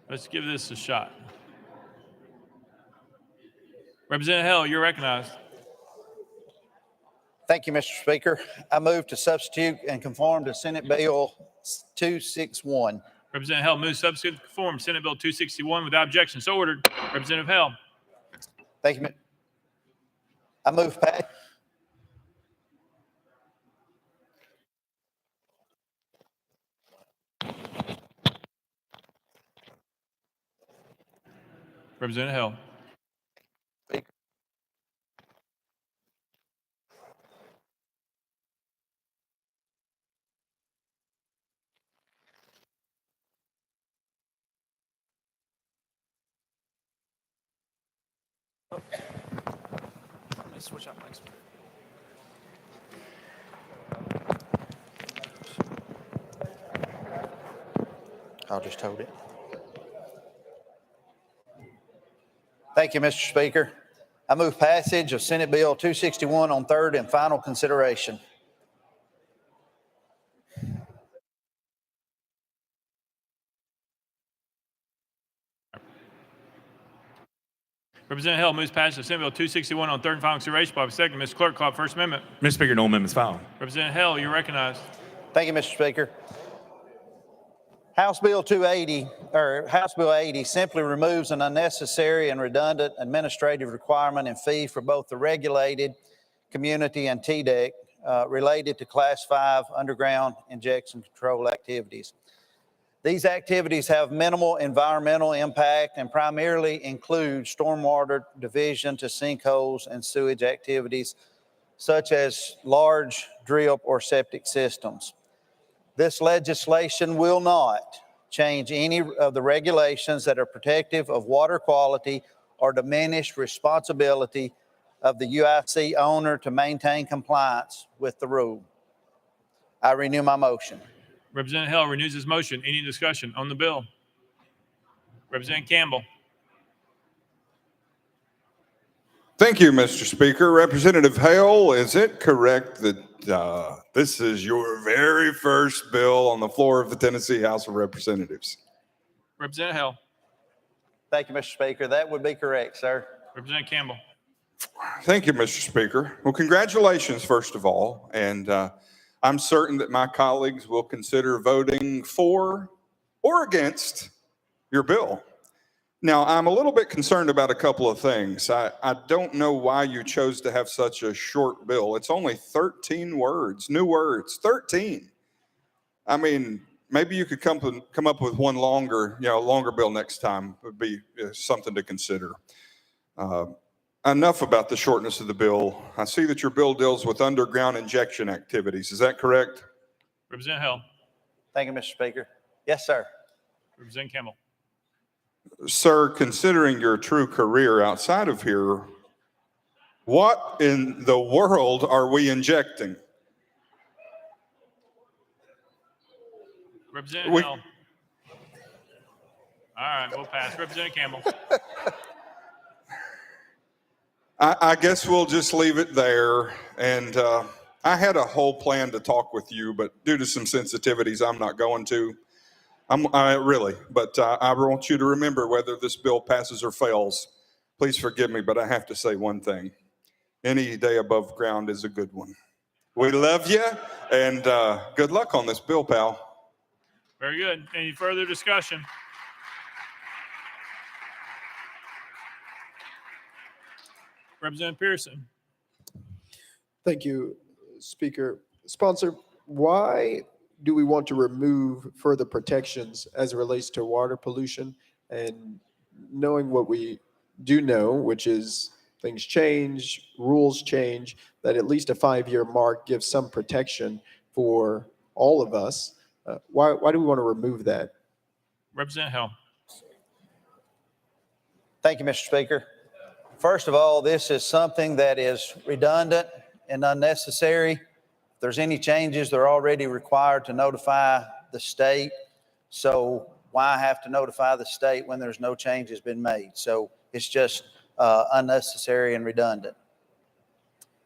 Let's give this a shot. Representative Hale, you're recognized.
Thank you, Mr. Speaker. I move to substitute and conform to Senate Bill 261.
Representative Hale moves substitute and conform Senate Bill 261 without objection. So ordered. Representative Hale.
Thank you. I move passage.
Representative Hale.
Let me switch out next.
I'll just hold it. Thank you, Mr. Speaker. I move passage of Senate Bill 261 on third and final consideration.
Representative Hale moves passage of Senate Bill 261 on third and final consideration. Probably second. Mr. Clerk, call up First Amendment.
Mr. Speaker, no amendments filed.
Representative Hale, you're recognized.
Thank you, Mr. Speaker. House Bill 80 simply removes an unnecessary and redundant administrative requirement and fee for both the regulated community and TDEC related to Class 5 underground injection control activities. These activities have minimal environmental impact and primarily include stormwater diversion to sinkholes and sewage activities such as large drip or septic systems. This legislation will not change any of the regulations that are protective of water quality or diminish responsibility of the UIC owner to maintain compliance with the rule. I renew my motion.
Representative Hale renews his motion. Any discussion on the bill? Representative Campbell.
Thank you, Mr. Speaker. Representative Hale, is it correct that this is your very first bill on the floor of the Tennessee House of Representatives?
Representative Hale.
Thank you, Mr. Speaker. That would be correct, sir.
Representative Campbell.
Thank you, Mr. Speaker. Well, congratulations, first of all. And I'm certain that my colleagues will consider voting for or against your bill. Now, I'm a little bit concerned about a couple of things. I don't know why you chose to have such a short bill. It's only 13 words, new words, 13. I mean, maybe you could come up with one longer bill next time. Would be something to consider. Enough about the shortness of the bill. I see that your bill deals with underground injection activities. Is that correct?
Representative Hale.
Thank you, Mr. Speaker. Yes, sir.
Representative Campbell.
Sir, considering your true career outside of here, what in the world are we injecting?
Representative Hale. All right, we'll pass. Representative Campbell.
I guess we'll just leave it there. And I had a whole plan to talk with you, but due to some sensitivities, I'm not going to. I want you to remember whether this bill passes or fails. Please forgive me, but I have to say one thing. Any day above ground is a good one. We love you, and good luck on this bill, pal.
Very good. Any further discussion? Representative Pearson.
Thank you, Speaker. Sponsor, why do we want to remove further protections as it relates to water pollution? And knowing what we do know, which is things change, rules change, that at least a 5-year mark gives some protection for all of us. Why do we want to remove that?
Representative Hill.
Thank you, Mr. Speaker. First of all, this is something that is redundant and unnecessary. If there's any changes, they're already required to notify the state. So why have to notify the state when there's no change has been made? So it's just unnecessary and redundant.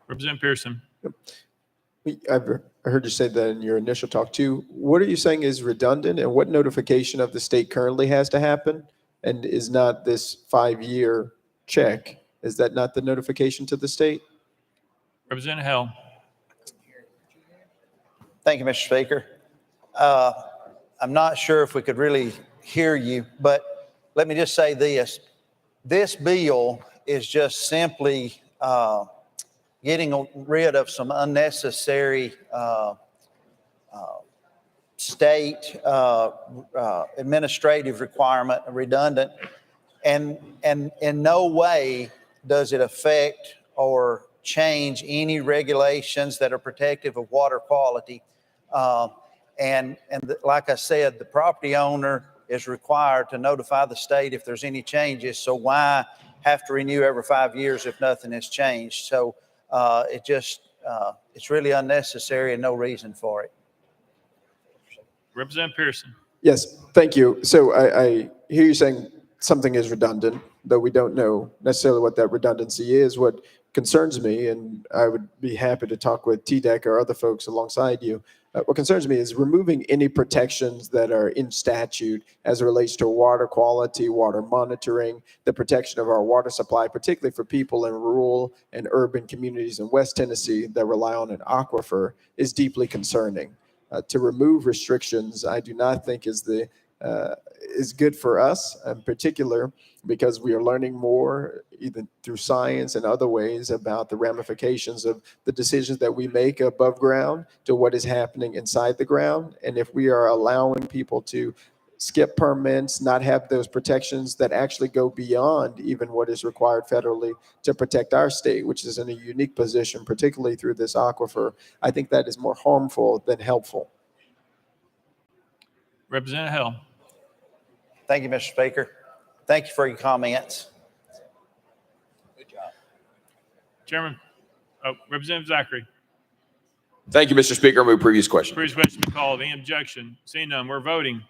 Representative Pearson.
I heard you say that in your initial talk too. What are you saying is redundant, and what notification of the state currently has to happen? And is not this 5-year check, is that not the notification to the state?
Representative Hill.
Thank you, Mr. Speaker. I'm not sure if we could really hear you, but let me just say this. This bill is just simply getting rid of some unnecessary state administrative requirement, redundant, and in no way does it affect or change any regulations that are protective of water quality. Like I said, the property owner is required to notify the state if there's any changes. So why have to renew every 5 years if nothing has changed? So it's really unnecessary and no reason for it.
Representative Pearson.
Yes, thank you. So I hear you saying something is redundant, though we don't know necessarily what that redundancy is. What concerns me, and I would be happy to talk with TDEC or other folks alongside you, what concerns me is removing any protections that are in statute as it relates to water quality, water monitoring, the protection of our water supply, particularly for people in rural and urban communities in West Tennessee that rely on an aquifer, is deeply concerning. To remove restrictions, I do not think is good for us in particular, because we are learning more either through science and other ways about the ramifications of the decisions that we make above ground to what is happening inside the ground. And if we are allowing people to skip permits, not have those protections that actually go beyond even what is required federally to protect our state, which is in a unique position, particularly through this aquifer, I think that is more harmful than helpful.
Representative Hill.
Thank you, Mr. Speaker. Thank you for your comments. Good job.
Chairman. Representative Zachary.
Thank you, Mr. Speaker. I move previous question.
Previous question be called. Any objection? Seeing none, we're voting.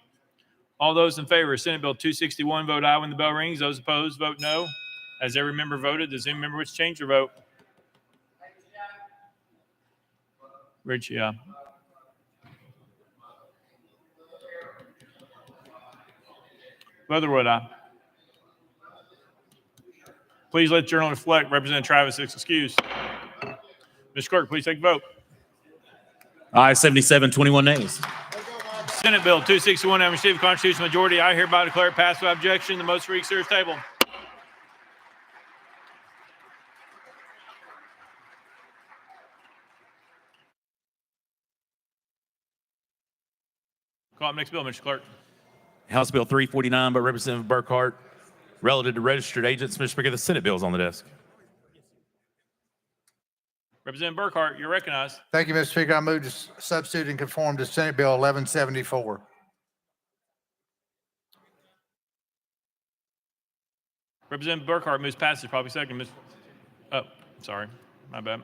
All those in favor of Senate Bill 261 vote aye when the bell rings. Those opposed vote no. Has every member voted? Does any member wish to change their vote? Richie, aye. Leatherwood, aye. Please let the journal reflect Representative Travis is excused. Mr. Clerk, please take a vote.
Aye, 77, 21 nays.
Senate Bill 261, having received a constitutional majority, I hereby declare it passed without objection. The motion reads to table. Call up next bill, Mr. Clerk.
House Bill 349 by Representative Burkhart, relative to registered agents. Mr. Speaker, the Senate bill is on the desk.
Representative Burkhart, you're recognized.
Thank you, Mr. Speaker. I move to substitute and conform to Senate Bill 1174.
Representative Burkhart moves passage, probably second. Sorry, my bad.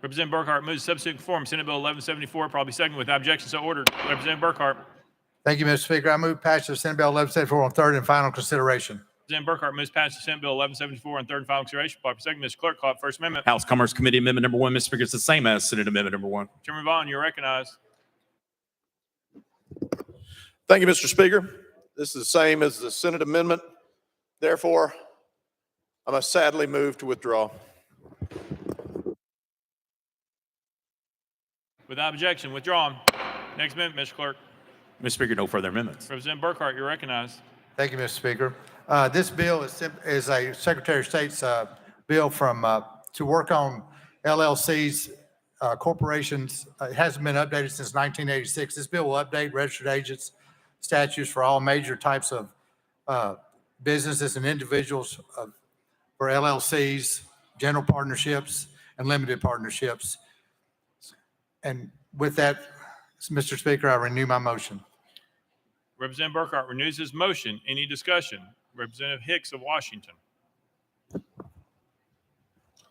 Representative Burkhart moves substitute and conform Senate Bill 1174, probably second with objection so ordered. Representative Burkhart.
Thank you, Mr. Speaker. I move passage of Senate Bill 1174 on third and final consideration.
Representative Burkhart moves passage of Senate Bill 1174 on third and final consideration. Probably second. Mr. Clerk, call up First Amendment.
House Commerce Committee Amendment number 1, Mr. Speaker, it's the same as Senate Amendment number 1.
Chairman Vaughn, you're recognized.
Thank you, Mr. Speaker. This is the same as the Senate amendment. Therefore, I must sadly move to withdraw.
Without objection, withdrawn. Next amendment, Mr. Clerk.
Mr. Speaker, no further amendments.
Representative Burkhart, you're recognized.
Thank you, Mr. Speaker. This bill is a Secretary of State's bill to work on LLCs, corporations. It hasn't been updated since 1986. This bill will update registered agents statutes for all major types of businesses and individuals for LLCs, general partnerships, and limited partnerships. And with that, Mr. Speaker, I renew my motion.
Representative Burkhart renews his motion. Any discussion? Representative Hicks of Washington.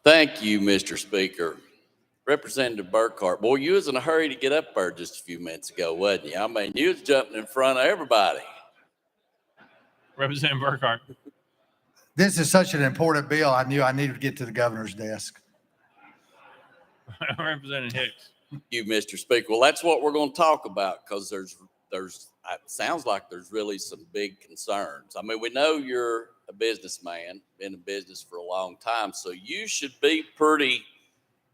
Thank you, Mr. Speaker. Representative Burkhart, boy, you was in a hurry to get up there just a few minutes ago, wasn't you? I mean, you was jumping in front of everybody.
Representative Burkhart.
This is such an important bill. I knew I needed to get to the governor's desk.
Representative Hicks.
Thank you, Mr. Speaker. Well, that's what we're going to talk about because there's it sounds like there's really some big concerns. I mean, we know you're a businessman, been in business for a long time, so you should be pretty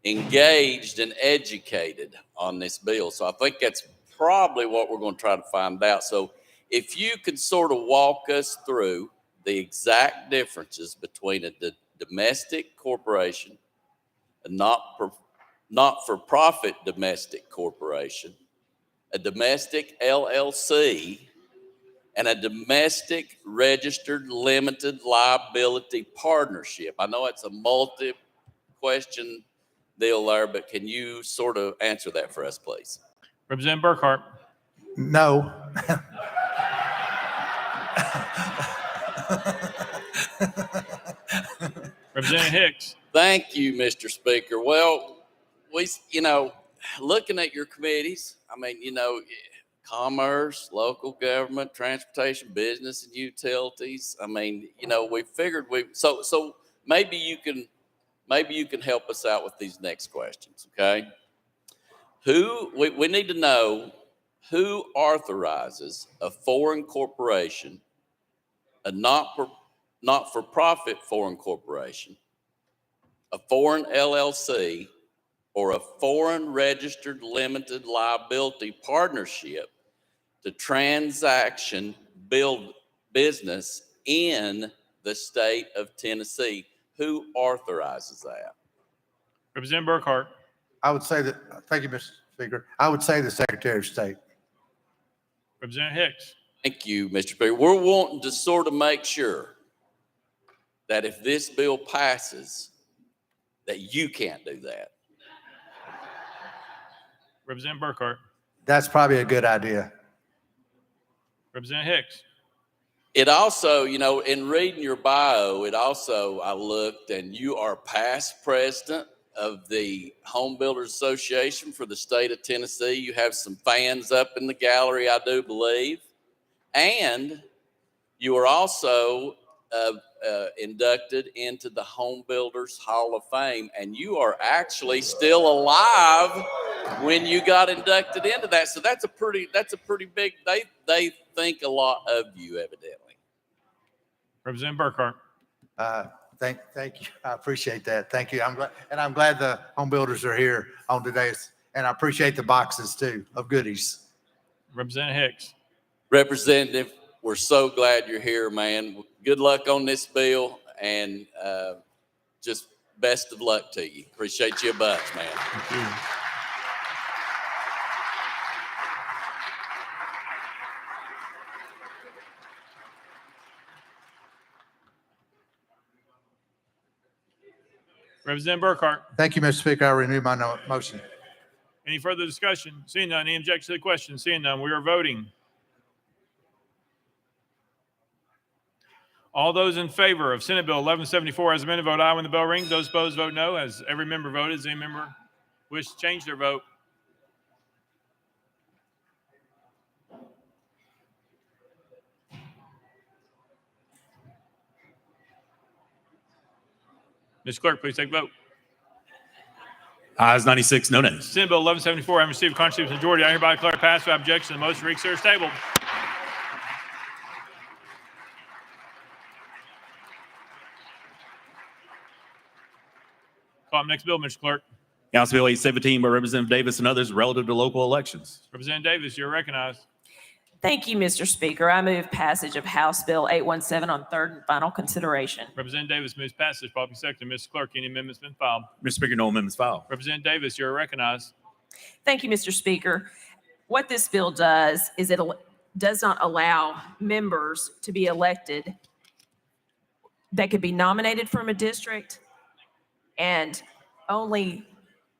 engaged and educated on this bill. So I think that's probably what we're going to try to find out. So if you could sort of walk us through the exact differences between a domestic corporation, a not-for-profit domestic corporation, a domestic LLC, and a domestic registered limited liability partnership. I know it's a multi-question deal there, but can you sort of answer that for us, please?
Representative Burkhart.
No.
Representative Hicks.
Thank you, Mr. Speaker. Well, looking at your committees, I mean, commerce, local government, transportation, business and utilities. I mean, we figured so maybe you can help us out with these next questions, okay? We need to know who authorizes a foreign corporation, a not-for-profit foreign corporation, a foreign LLC, or a foreign registered limited liability partnership to transaction build business in the state of Tennessee. Who authorizes that?
Representative Burkhart.
I would say that, thank you, Mr. Speaker. I would say the Secretary of State.
Representative Hicks.
Thank you, Mr. Speaker. We're wanting to sort of make sure that if this bill passes, that you can't do that.
Representative Burkhart.
That's probably a good idea.
Representative Hicks.
It also, in reading your bio, I looked, and you are past president of the Home Builders Association for the state of Tennessee. You have some fans up in the gallery, I do believe. And you are also inducted into the Home Builders Hall of Fame, and you are actually still alive when you got inducted into that. So that's a pretty big, they think a lot of you, evidently.
Representative Burkhart.
Thank you. I appreciate that. Thank you. I'm glad the home builders are here on today's, and I appreciate the boxes too of goodies.
Representative Hicks.
Representative, we're so glad you're here, man. Good luck on this bill, and just best of luck to you. Appreciate you a bunch, man.
Thank you. Representative Burkhart.
Thank you, Mr. Speaker. I renew my motion.
Any further discussion? Seeing none, any objection to the question? Seeing none, we are voting. All those in favor of Senate Bill 1174 as amended, vote aye when the bell rings. Those opposed, vote no. As every member voted, does any member wish to change their vote? Mr. Clerk, please take vote.
Ayes 96, no nays.
Senate Bill 1174 having received a constitutional majority, I hereby declare passed without objection. The motion reconsider is tabled. Call up next bill, Mr. Clerk.
House Bill 817 by Representative Davis and others relative to local elections.
Representative Davis, you're recognized.
Thank you, Mr. Speaker. I move passage of House Bill 817 on third and final consideration.
Representative Davis moves passage. Properly seconded. Mr. Clerk, any amendments been filed?
Mr. Speaker, no amendments filed.
Representative Davis, you're recognized.
Thank you, Mr. Speaker. What this bill does is it does not allow members to be elected that could be nominated from a district and only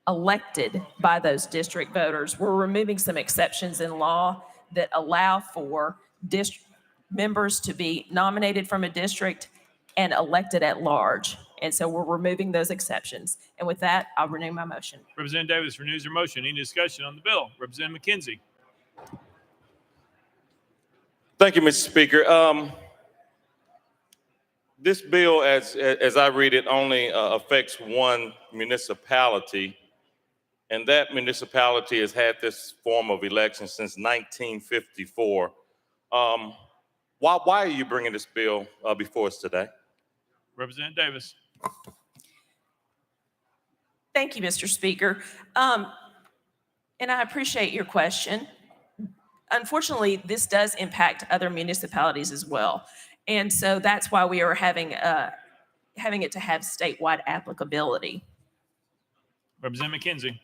elected by those district voters. We're removing some exceptions in law that allow for members to be nominated from a district and elected at large. And so we're removing those exceptions. And with that, I'll renew my motion.
Representative Davis renews her motion. Any discussion on the bill? Representative McKenzie.
Thank you, Mr. Speaker. This bill, as I read it, only affects one municipality, and that municipality has had this form of election since 1954. Why are you bringing this bill before us today?
Representative Davis.
Thank you, Mr. Speaker. And I appreciate your question. Unfortunately, this does impact other municipalities as well. And so that's why we are having it to have statewide applicability.
Representative McKenzie.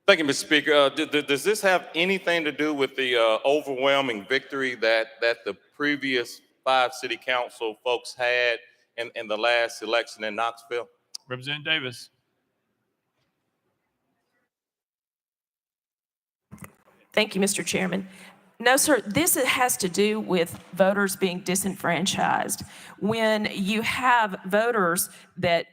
Thank you, Mr. Speaker. Does this have anything to do with the overwhelming victory that the previous 5 city council folks had in the last election in Knoxville?
Representative Davis.
Thank you, Mr. Chairman. No, sir, this has to do with voters being disenfranchised. When you have voters that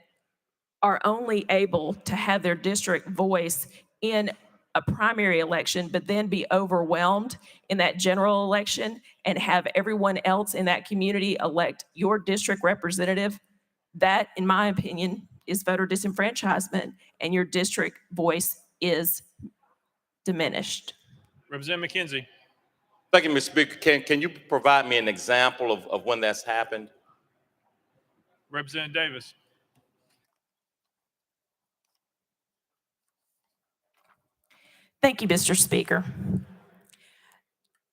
are only able to have their district voice in a primary election, but then be overwhelmed in that general election and have everyone else in that community elect your district representative, that, in my opinion, is voter disenfranchisement, and your district voice is diminished.
Representative McKenzie.
Thank you, Mr. Speaker. Can you provide me an example of when that's happened?
Representative Davis.
Thank you, Mr. Speaker.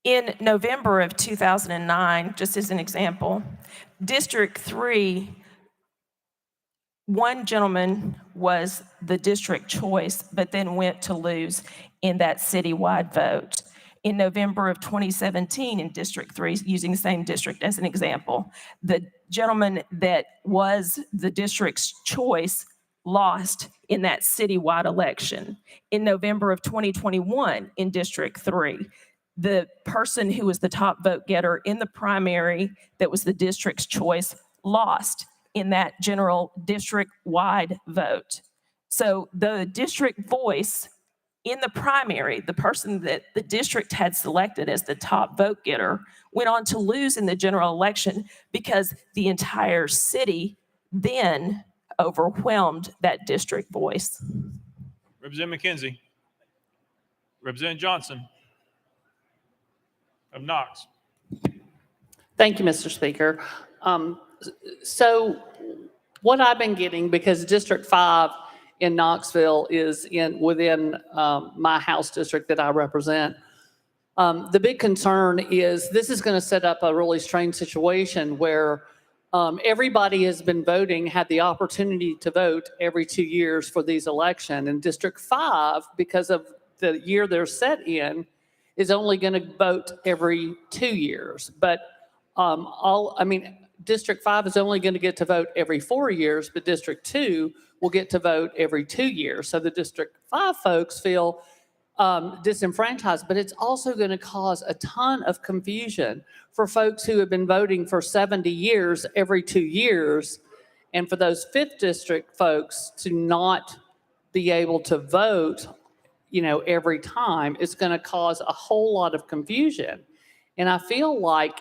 In November of 2009, just as an example, District 3, one gentleman was the district choice, but then went to lose in that citywide vote. In November of 2017, in District 3, using the same district as an example, the gentleman that was the district's choice lost in that citywide election. In November of 2021, in District 3, the person who was the top vote getter in the primary that was the district's choice lost in that general district-wide vote. So the district voice in the primary, the person that the district had selected as the top vote getter, went on to lose in the general election because the entire city then overwhelmed that district voice.
Representative McKenzie. Representative Johnson of Knox.
Thank you, Mr. Speaker. So what I've been getting, because District 5 in Knoxville is within my House district that I represent, the big concern is this is going to set up a really strange situation where everybody has been voting, had the opportunity to vote every 2 years for these elections. And District 5, because of the year they're set in, is only going to vote every 2 years. But District 5 is only going to get to vote every 4 years, but District 2 will get to vote every 2 years. So the District 5 folks feel disenfranchised, but it's also going to cause a ton of confusion for folks who have been voting for 70 years every 2 years, and for those 5th District folks to not be able to vote, every time. It's going to cause a whole lot of confusion. And I feel like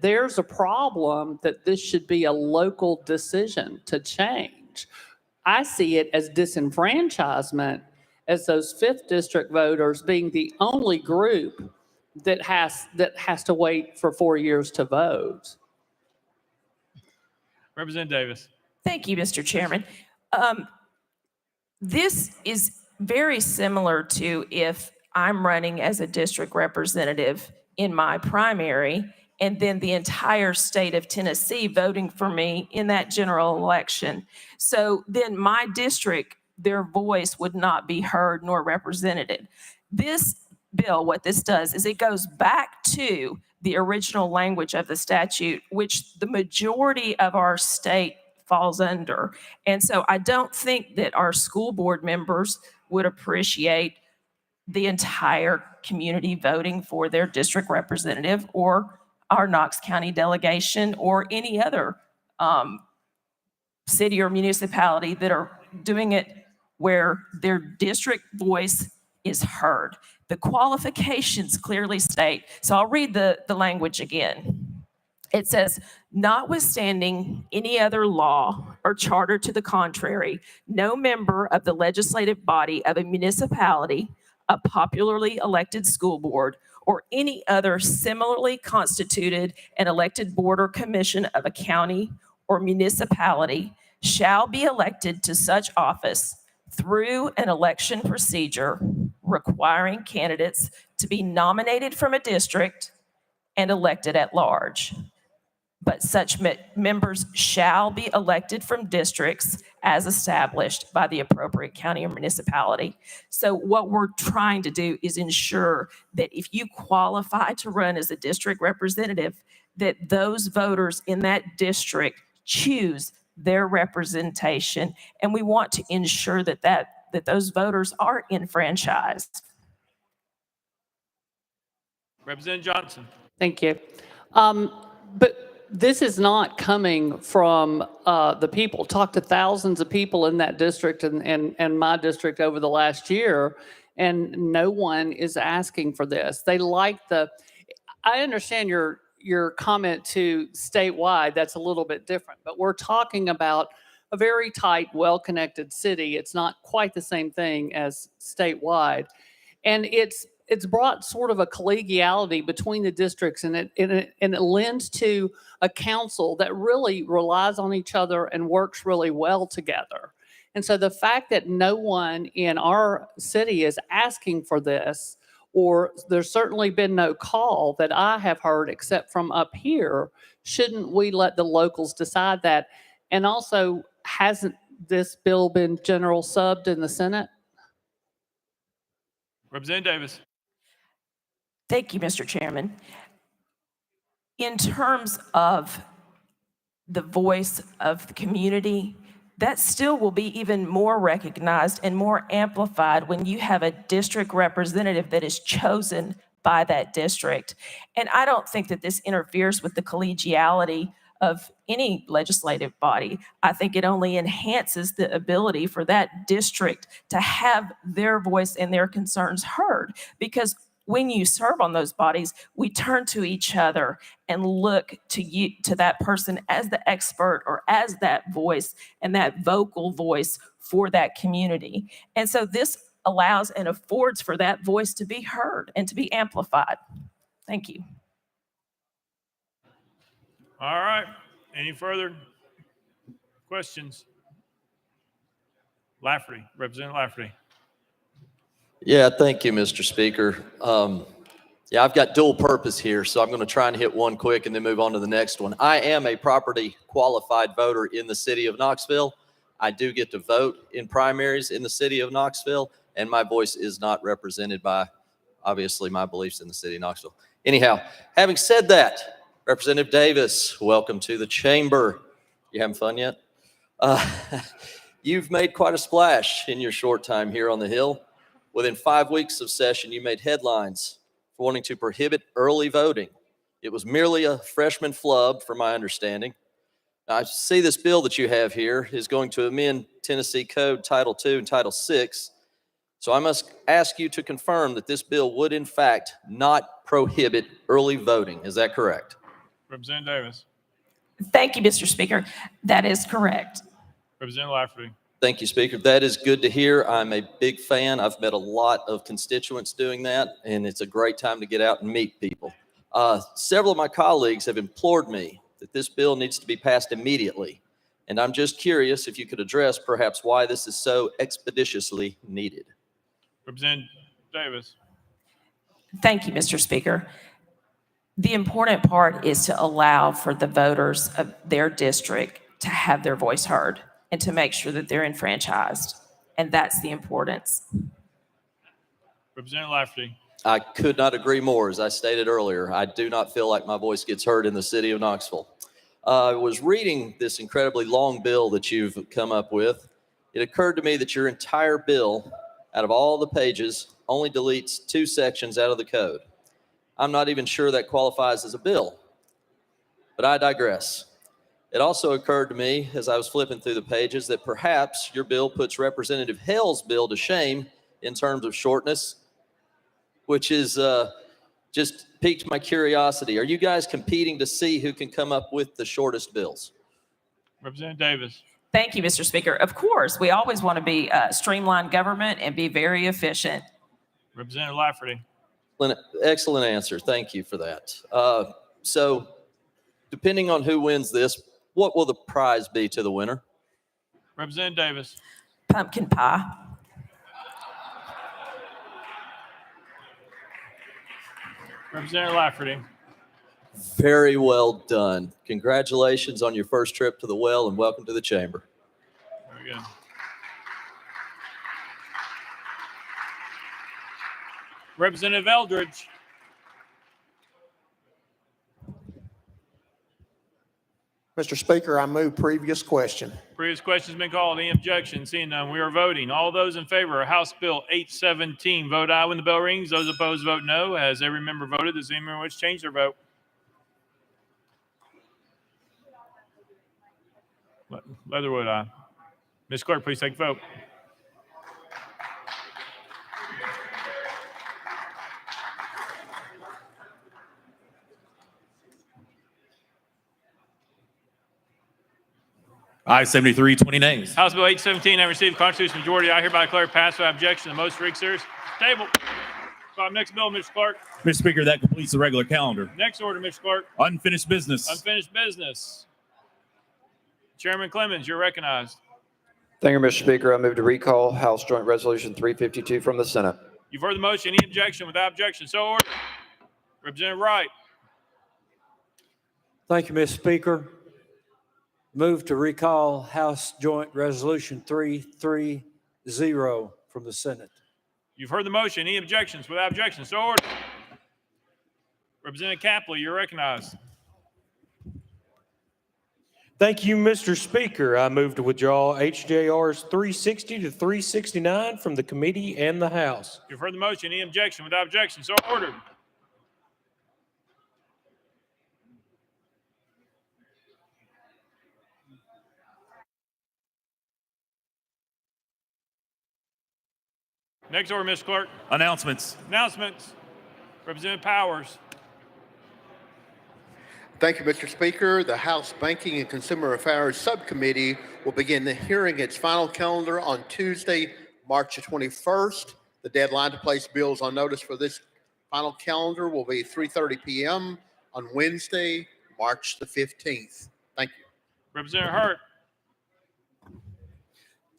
there's a problem that this should be a local decision to change. I see it as disenfranchisement, as those 5th District voters being the only group that has to wait for 4 years to vote.
Representative Davis.
Thank you, Mr. Chairman. This is very similar to if I'm running as a district representative in my primary, and then the entire state of Tennessee voting for me in that general election. So then my district, their voice would not be heard nor represented. This bill, what this does is it goes back to the original language of the statute, which the majority of our state falls under. And so I don't think that our school board members would appreciate the entire community voting for their district representative, or our Knox County delegation, or any other city or municipality that are doing it where their district voice is heard. The qualifications clearly state, so I'll read the language again. It says, notwithstanding any other law or charter to the contrary, no member of the legislative body of a municipality, a popularly elected school board, or any other similarly constituted and elected board or commission of a county or municipality shall be elected to such office through an election procedure requiring candidates to be nominated from a district and elected at large. But such members shall be elected from districts as established by the appropriate county or municipality. So what we're trying to do is ensure that if you qualify to run as a district representative, that those voters in that district choose their representation. And we want to ensure that those voters are enfranchised.
Representative Johnson.
Thank you. But this is not coming from the people. Talked to thousands of people in that district and my district over the last year, and no one is asking for this. They like I understand your comment to statewide, that's a little bit different, but we're talking about a very tight, well-connected city. It's not quite the same thing as statewide. And it's brought sort of a collegiality between the districts, and it lends to a council that really relies on each other and works really well together. And so the fact that no one in our city is asking for this, or there's certainly been no call that I have heard except from up here, shouldn't we let the locals decide that? And also, hasn't this bill been general subbed in the Senate?
Representative Davis.
Thank you, Mr. Chairman. In terms of the voice of the community, that still will be even more recognized and more amplified when you have a district representative that is chosen by that district. And I don't think that this interferes with the collegiality of any legislative body. I think it only enhances the ability for that district to have their voice and their concerns heard, because when you serve on those bodies, we turn to each other and look to that person as the expert or as that voice and that vocal voice for that community. And so this allows and affords for that voice to be heard and to be amplified. Thank you.
All right. Any further questions? Lafferty, Representative Lafferty.
Yeah, thank you, Mr. Speaker. Yeah, I've got dual purpose here, so I'm going to try and hit one quick and then move on to the next one. I am a property qualified voter in the city of Knoxville. I do get to vote in primaries in the city of Knoxville, and my voice is not represented by, obviously, my beliefs in the city of Knoxville. Anyhow, having said that, Representative Davis, welcome to the chamber. You having fun yet? You've made quite a splash in your short time here on the Hill. Within 5 weeks of session, you made headlines for wanting to prohibit early voting. It was merely a freshman flub, from my understanding. Now, I see this bill that you have here is going to amend Tennessee Code Title II and Title VI. So I must ask you to confirm that this bill would, in fact, not prohibit early voting. Is that correct?
Representative Davis.
Thank you, Mr. Speaker. That is correct.
Representative Lafferty.
Thank you, Speaker. That is good to hear. I'm a big fan. I've met a lot of constituents doing that, and it's a great time to get out and meet people. Several of my colleagues have implored me that this bill needs to be passed immediately. And I'm just curious if you could address perhaps why this is so expeditiously needed.
Representative Davis.
Thank you, Mr. Speaker. The important part is to allow for the voters of their district to have their voice heard and to make sure that they're enfranchised. And that's the importance.
Representative Lafferty.
I could not agree more. As I stated earlier, I do not feel like my voice gets heard in the city of Knoxville. I was reading this incredibly long bill that you've come up with. It occurred to me that your entire bill, out of all the pages, only deletes 2 sections out of the code. I'm not even sure that qualifies as a bill, but I digress. It also occurred to me as I was flipping through the pages that perhaps your bill puts Representative Hale's bill to shame in terms of shortness, which is just piqued my curiosity. Are you guys competing to see who can come up with the shortest bills?
Representative Davis.
Thank you, Mr. Speaker. Of course, we always want to be streamlined government and be very efficient.
Representative Lafferty.
Excellent answer. Thank you for that. So depending on who wins this, what will the prize be to the winner?
Representative Davis.
Pumpkin pie.
Representative Lafferty.
Very well done. Congratulations on your first trip to the well and welcome to the chamber.
Very good. Representative Eldridge.
Mr. Speaker, I move previous question.
Previous question's been called. Any objection? Seeing none, we are voting. All those in favor of House Bill 817, vote aye when the bell rings. Those opposed, vote no. Has every member voted? Does any member wish to change their vote? Leatherwood, aye. Ms. Clerk, please take a vote.
Aye, 73, 20 nays.
House Bill 817 having received constitutional majority, I hereby declare passed without objection. The most rigged series table. Next bill, Mr. Clark.
Mr. Speaker, that completes the regular calendar.
Next order, Mr. Clark.
Unfinished business.
Unfinished business. Chairman Clemens, you're recognized.
Thank you, Mr. Speaker. I move to recall House Joint Resolution 352 from the Senate.
You've heard the motion. Any objection? Without objection, so ordered. Representative Wright.
Thank you, Mr. Speaker. Move to recall House Joint Resolution 330 from the Senate.
You've heard the motion. Any objections? Without objection, so ordered. Representative Capley, you're recognized.
Thank you, Mr. Speaker. I move to withdraw HJRs 360 to 369 from the committee and the House.
You've heard the motion. Any objection? Without objection, so ordered. Next order, Mr. Clerk.
Announcements.
Announcements. Representative Powers.
Thank you, Mr. Speaker. The House Banking and Consumer Affairs Subcommittee will begin the hearing its final calendar on Tuesday, March 21st. The deadline to place bills on notice for this final calendar will be 3:30 p.m. on Wednesday, March the 15th. Thank you.
Representative Hurt.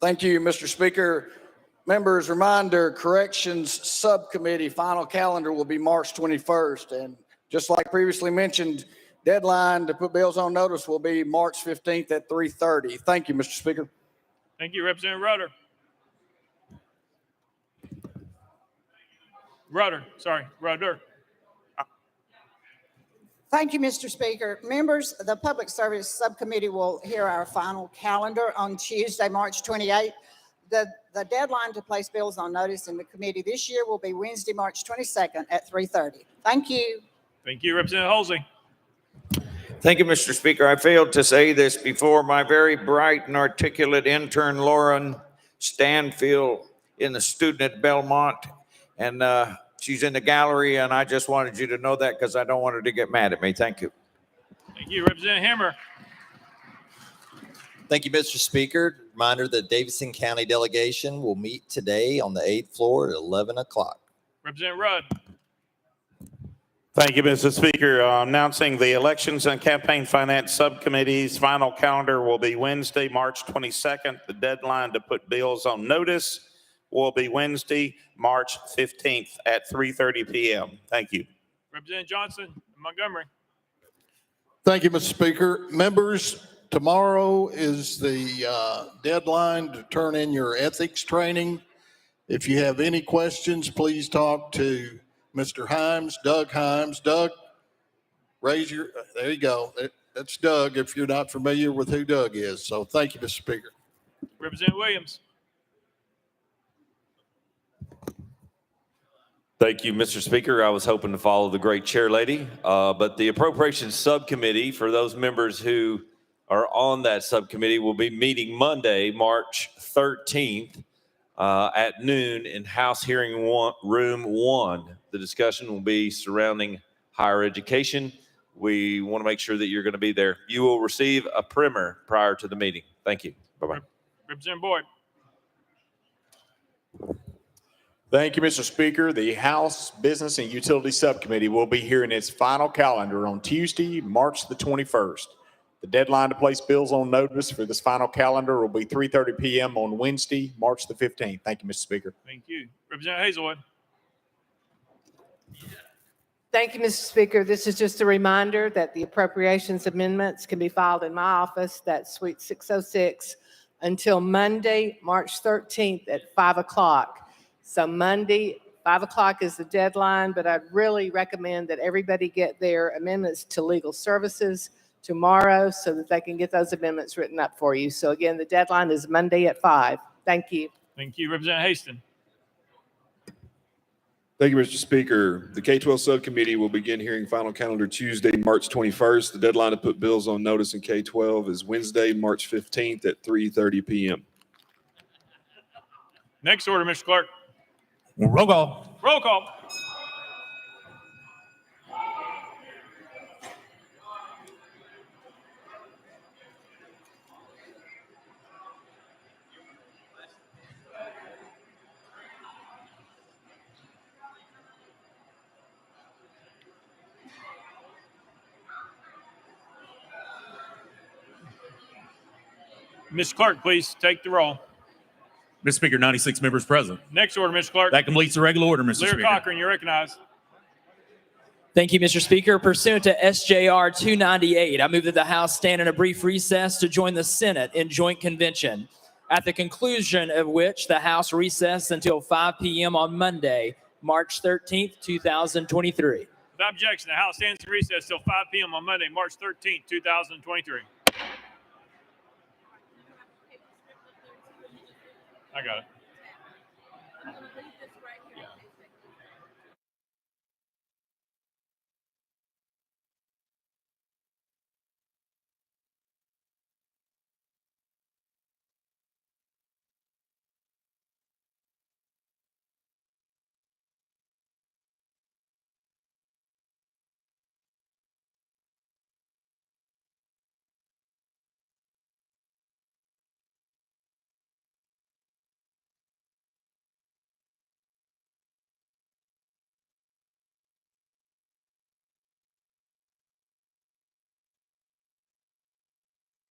Thank you, Mr. Speaker. Members, reminder, Corrections Subcommittee final calendar will be March 21st. And just like previously mentioned, deadline to put bills on notice will be March 15th at 3:30. Thank you, Mr. Speaker.
Thank you, Representative Rudder. Rudder.
Thank you, Mr. Speaker. Members, the Public Service Subcommittee will hear our final calendar on Tuesday, March 28th. The deadline to place bills on notice in the committee this year will be Wednesday, March 22nd at 3:30. Thank you.
Thank you, Representative Holsey.
Thank you, Mr. Speaker. I failed to say this before. My very bright and articulate intern, Lauren Stanfield, in the student at Belmont, and she's in the gallery, and I just wanted you to know that because I don't want her to get mad at me. Thank you.
Thank you, Representative Hammer.
Thank you, Mr. Speaker. Reminder, the Davidson County delegation will meet today on the 8th floor at 11 o'clock.
Representative Rudd.
Thank you, Mr. Speaker. Announcing the Elections and Campaign Finance Subcommittee's final calendar will be Wednesday, March 22nd. The deadline to put bills on notice will be Wednesday, March 15th at 3:30 p.m. Thank you.
Representative Johnson, Montgomery.
Thank you, Mr. Speaker. Members, tomorrow is the deadline to turn in your ethics training. If you have any questions, please talk to Mr. Himes, Doug Himes. Doug, there you go. That's Doug if you're not familiar with who Doug is. So thank you, Mr. Speaker.
Representative Williams.
Thank you, Mr. Speaker. I was hoping to follow the great chair lady, but the Appropriations Subcommittee, for those members who are on that subcommittee, will be meeting Monday, March 13th at noon in House Hearing Room 1. The discussion will be surrounding higher education. We want to make sure that you're going to be there. You will receive a primer prior to the meeting. Thank you. Bye-bye.
Representative Boyd.
Thank you, Mr. Speaker. The House Business and Utility Subcommittee will be hearing its final calendar on Tuesday, March the 21st. The deadline to place bills on notice for this final calendar will be 3:30 p.m. on Wednesday, March the 15th. Thank you, Mr. Speaker.
Thank you. Representative Hazelwood.
Thank you, Mr. Speaker. This is just a reminder that the appropriations amendments can be filed in my office, that's Suite 606, until Monday, March 13th at 5 o'clock. So Monday, 5 o'clock is the deadline, but I'd really recommend that everybody get their amendments to legal services tomorrow so that they can get those amendments written up for you. So again, the deadline is Monday at 5. Thank you.
Thank you. Representative Haston.
Thank you, Mr. Speaker. The K-12 Subcommittee will begin hearing final calendar Tuesday, March 21st. The deadline to put bills on notice in K-12 is Wednesday, March 15th at 3:30 p.m.
Next order, Mr. Clerk.
Roll call.
Roll call. Mr. Clerk, please take the roll.
Mr. Speaker, 96 members present.
Next order, Mr. Clerk.
That completes the regular order, Mr.
Lear
Speaker.
Cochran, you're recognized.
Thank you, Mr. Speaker. Pursuant to SJR 298, I move that the House stand in a brief recess to join the Senate in joint convention, at the conclusion of which the House recess until 5 p.m. on Monday, March 13th, 2023.
Without objection, the House stands in recess till 5 p.m. on Monday, March 13th, 2023. I got it.